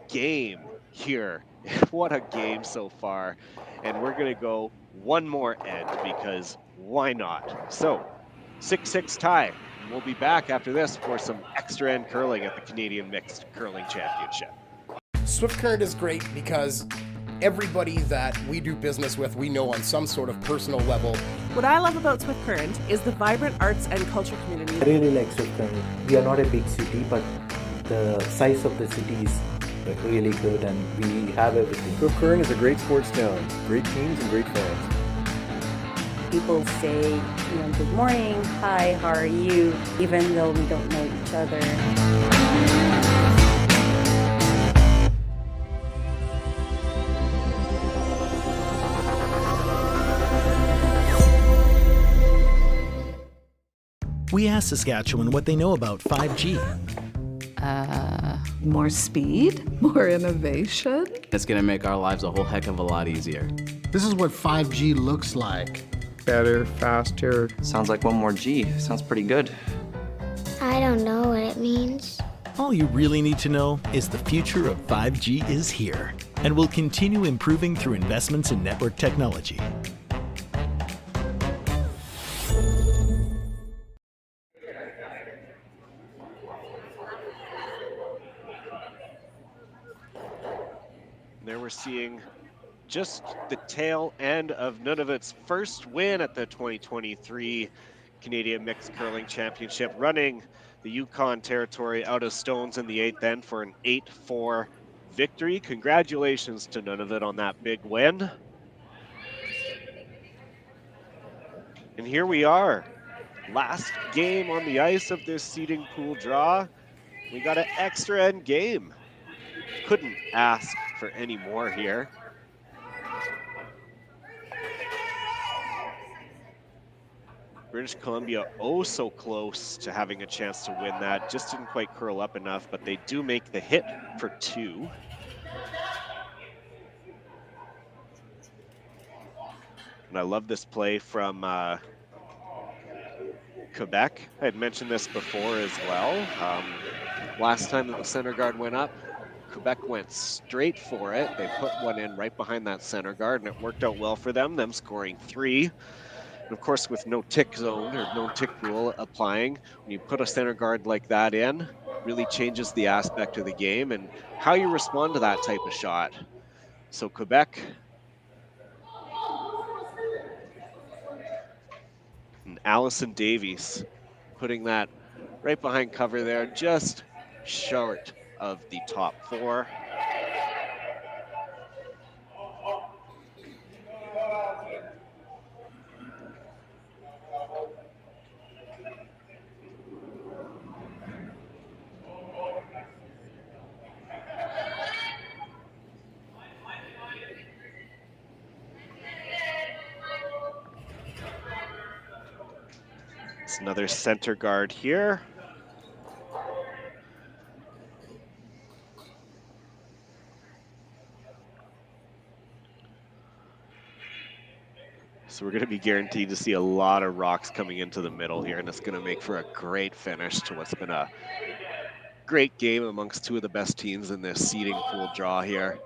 game here. What a game so far. And we're going to go one more end because why not? So 6-6 tie. We'll be back after this for some extra end curling at the Canadian Mixed Curling Championship. Swift Current is great because everybody that we do business with, we know on some sort of personal level. What I love about Swift Current is the vibrant arts and culture community. I really like Swift Current. We are not a big city, but the size of the city is really good and we have everything. Swift Current is a great sports town, great teams and great fans. People say, good morning, hi, how are you, even though we don't know each other. We asked Saskatchewan what they know about 5G. More speed, more innovation. It's gonna make our lives a whole heck of a lot easier. This is what 5G looks like. Better, faster. Sounds like one more G. Sounds pretty good. I don't know what it means. All you really need to know is the future of 5G is here and will continue improving through investments in network technology. There we're seeing just the tail end of Nunavut's first win at the 2023 Canadian Mixed Curling Championship, running the Yukon territory out of Stones in the 8th end for an 8-4 victory. Congratulations to Nunavut on that big win. And here we are, last game on the ice of this seeding pool draw. We got an extra end game. Couldn't ask for any more here. British Columbia oh so close to having a chance to win that. Just didn't quite curl up enough, but they do make the hit for 2. And I love this play from Quebec. I had mentioned this before as well. Last time that the center guard went up, Quebec went straight for it. They put one in right behind that center guard, and it worked out well for them, scoring 3. And of course, with no tick zone or no tick rule applying, when you put a center guard like that in, really changes the aspect of the game and how you respond to that type of shot. So Quebec and Allison Davies putting that right behind cover there, just short of the top 4. It's another center guard here. So we're going to be guaranteed to see a lot of rocks coming into the middle here, and it's going to make for a great finish to what's been a great game amongst 2 of the best teams in this seeding pool draw here.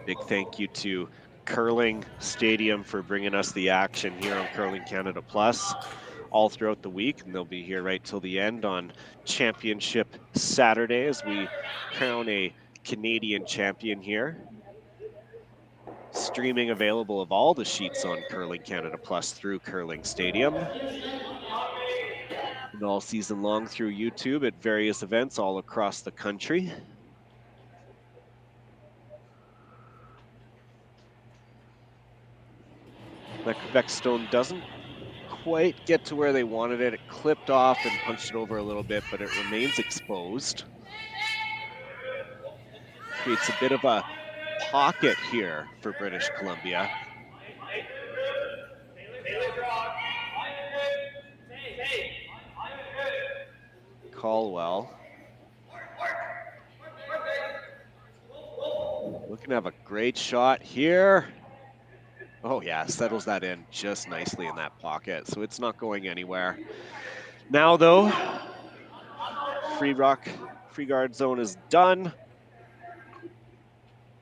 Big thank you to Curling Stadium for bringing us the action here on Curling Canada Plus all throughout the week, and they'll be here right till the end on Championship Saturday as we crown a Canadian champion here. Streaming available of all the sheets on Curling Canada Plus through Curling Stadium. And all season long through YouTube at various events all across the country. That Quebec stone doesn't quite get to where they wanted it. It clipped off and punched it over a little bit, but it remains exposed. Creates a bit of a pocket here for British Columbia. Caldwell looking to have a great shot here. Oh yeah, settles that in just nicely in that pocket, so it's not going anywhere. Now though, free guard zone is done.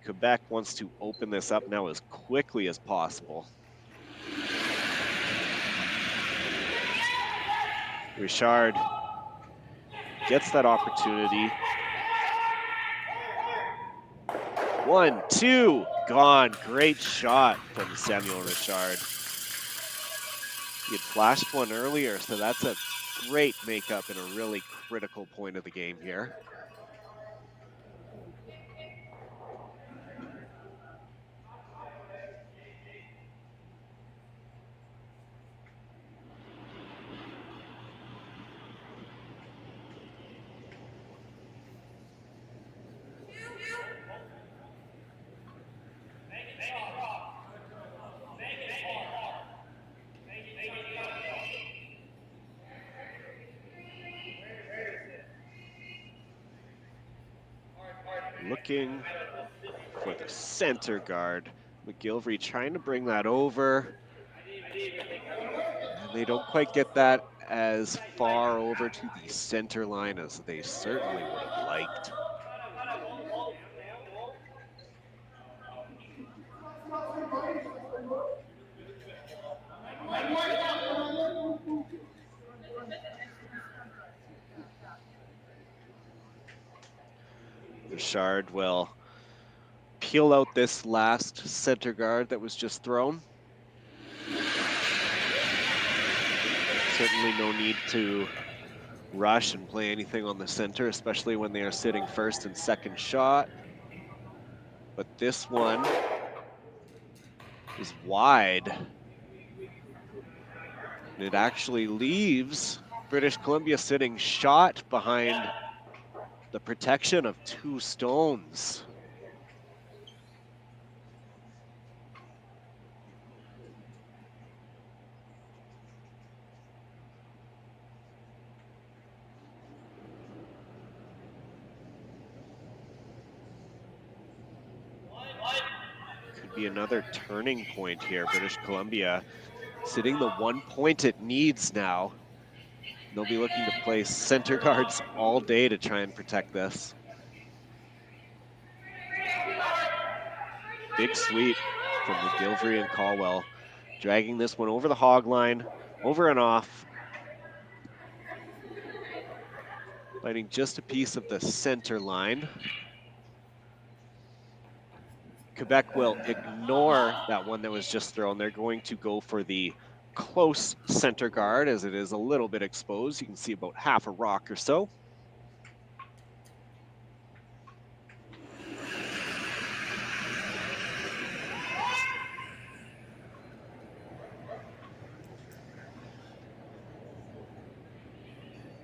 Quebec wants to open this up now as quickly as possible. Richard gets that opportunity. 1, 2, gone. Great shot from Samuel Richard. He had flashed one earlier, so that's a great makeup in a really critical point of the game here. Looking for the center guard. McGilvery trying to bring that over. And they don't quite get that as far over to the center line as they certainly would have liked. Richard will peel out this last center guard that was just thrown. Certainly no need to rush and play anything on the center, especially when they are sitting first and second shot. But this one is wide. And it actually leaves British Columbia sitting shot behind the protection of 2 stones. Could be another turning point here. British Columbia sitting the 1 point it needs now. They'll be looking to play center guards all day to try and protect this. Big sweep from McGillivray and Caldwell, dragging this one over the hog line, over and off. Finding just a piece of the center line. Quebec will ignore that one that was just thrown. They're going to go for the close center guard as it is a little bit exposed. You can see about half a rock or so.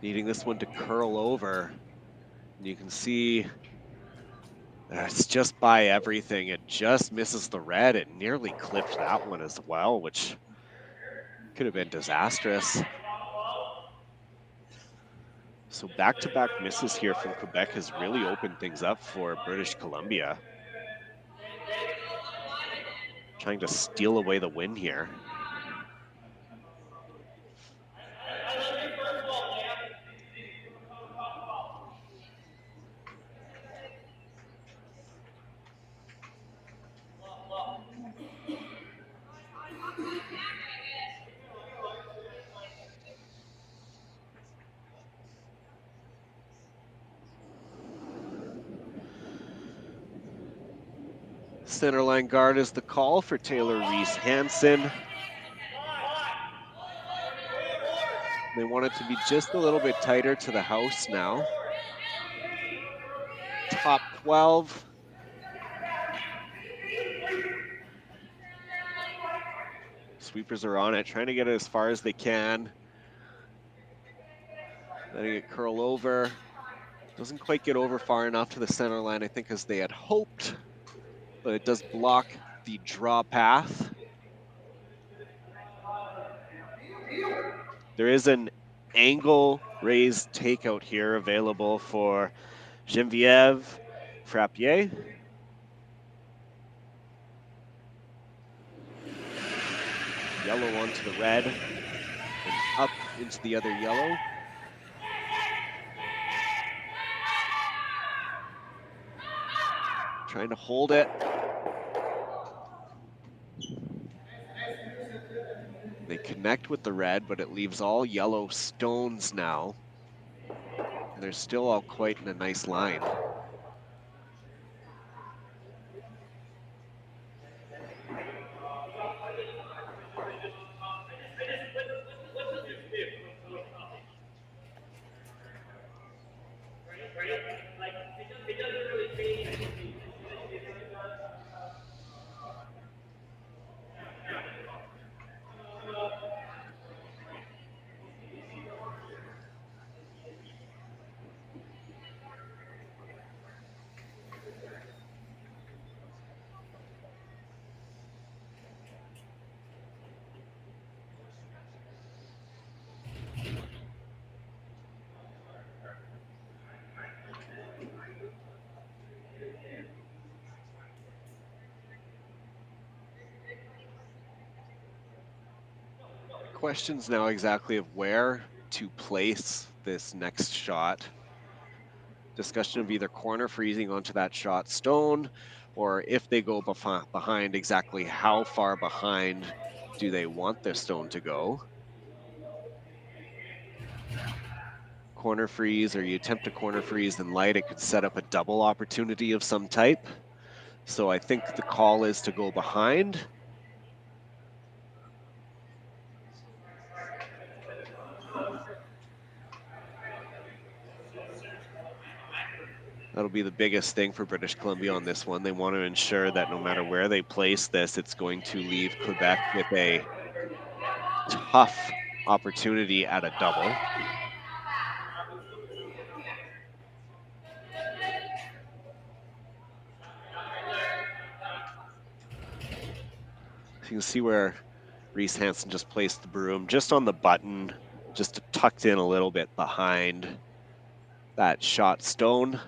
Needing this one to curl over. And you can see it's just by everything. It just misses the red. It nearly clipped that one as well, which could have been disastrous. So back-to-back misses here from Quebec has really opened things up for British Columbia. Trying to steal away the win here. Centerline guard is the call for Taylor Reese Hansen. They want it to be just a little bit tighter to the house now. Top 12. Sweepers are on it, trying to get it as far as they can. Letting it curl over. Doesn't quite get over far enough to the center line, I think, as they had hoped. But it does block the draw path. There is an angle raised takeout here available for Geneviève Frappier. Yellow onto the red and up into the other yellow. Trying to hold it. They connect with the red, but it leaves all yellow stones now. And they're still all quite in a nice line. Questions now exactly of where to place this next shot. Discussion of either corner freezing onto that shot stone, or if they go behind, exactly how far behind do they want their stone to go. Corner freeze, or you attempt to corner freeze and light, it could set up a double opportunity of some type. So I think the call is to go behind. That'll be the biggest thing for British Columbia on this one. They want to ensure that no matter where they place this, it's going to leave Quebec with a tough opportunity at a double. You can see where Reese Hansen just placed the broom just on the button, just tucked in a little bit behind that shot stone.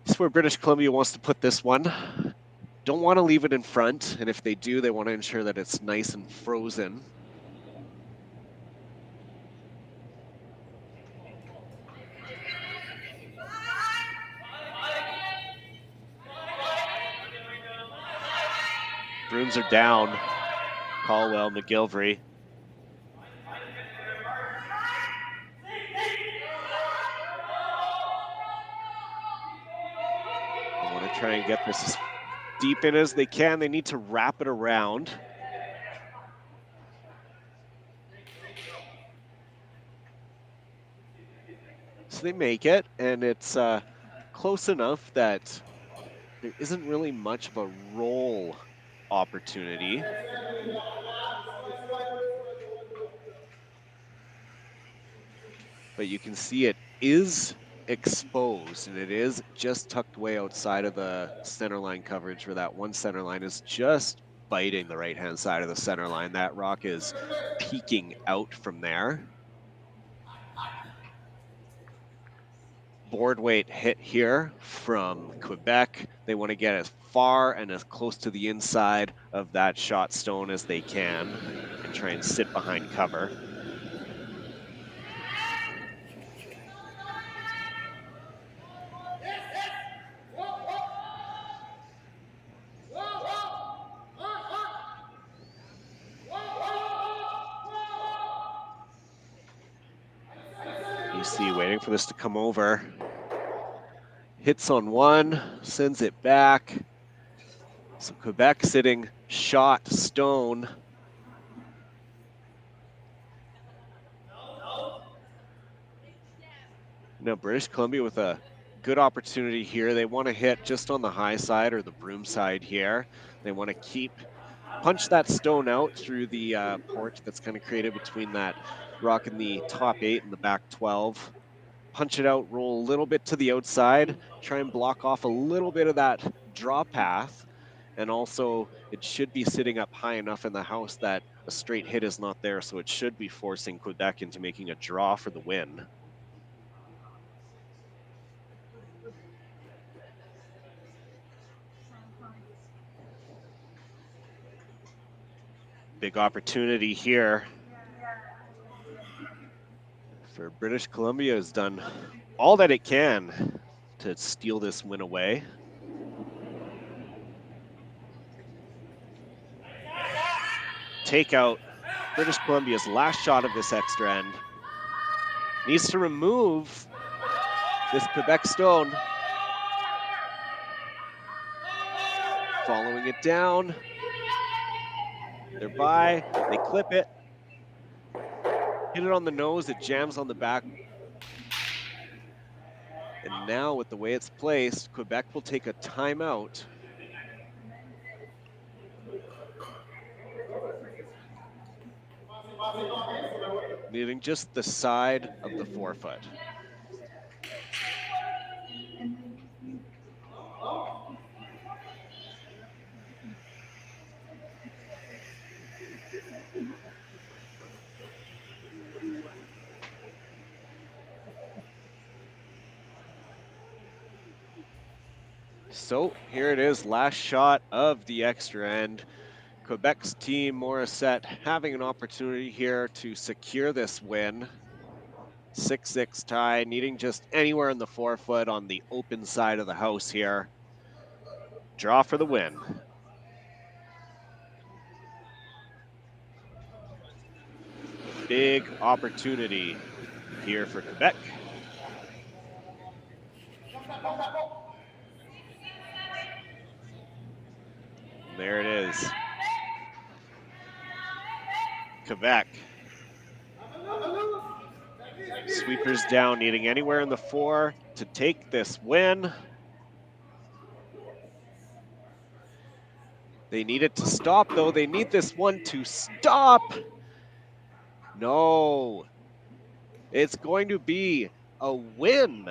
This is where British Columbia wants to put this one. Don't want to leave it in front, and if they do, they want to ensure that it's nice and frozen. Brooms are down. Caldwell, McGilvery. They want to try and get this as deep in as they can. They need to wrap it around. So they make it, and it's close enough that there isn't really much of a roll opportunity. But you can see it is exposed, and it is just tucked way outside of the center line coverage, where that one center line is just biting the right-hand side of the center line. That rock is peeking out from there. Board weight hit here from Quebec. They want to get as far and as close to the inside of that shot stone as they can and try and sit behind cover. UC waiting for this to come over. Hits on one, sends it back. So Quebec sitting shot stone. Now British Columbia with a good opportunity here. They want to hit just on the high side or the broom side here. They want to punch that stone out through the port that's kind of created between that rock in the top 8 and the back 12. Punch it out, roll a little bit to the outside, try and block off a little bit of that draw path. And also, it should be sitting up high enough in the house that a straight hit is not there, so it should be forcing Quebec into making a draw for the win. Big opportunity here. For British Columbia has done all that it can to steal this win away. Take out British Columbia's last shot of this extra end. Needs to remove this Quebec stone. Following it down. They're by, they clip it. Hit it on the nose, it jams on the back. And now with the way it's placed, Quebec will take a timeout. Leaving just the side of the 4-foot. So here it is, last shot of the extra end. Quebec's team, Morissette, having an opportunity here to secure this win. 6-6 tie, needing just anywhere in the 4-foot on the open side of the house here. Draw for the win. Big opportunity here for Quebec. There it is. Quebec. Sweepers down, needing anywhere in the 4 to take this win. They need it to stop, though. They need this one to stop. No, it's going to be a win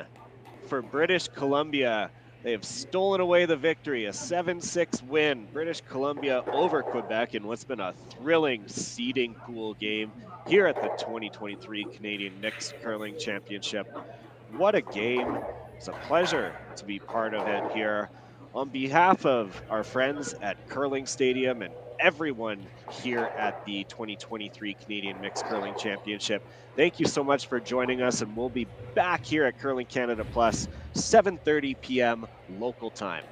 for British Columbia. They have stolen away the victory, a 7-6 win. British Columbia over Quebec in what's been a thrilling seeding pool game here at the 2023 Canadian Mixed Curling Championship. What a game. It's a pleasure to be part of it here. On behalf of our friends at Curling Stadium and everyone here at the 2023 Canadian Mixed Curling Championship, thank you so much for joining us, and we'll be back here at Curling Canada Plus, 7:30 p.m. local time.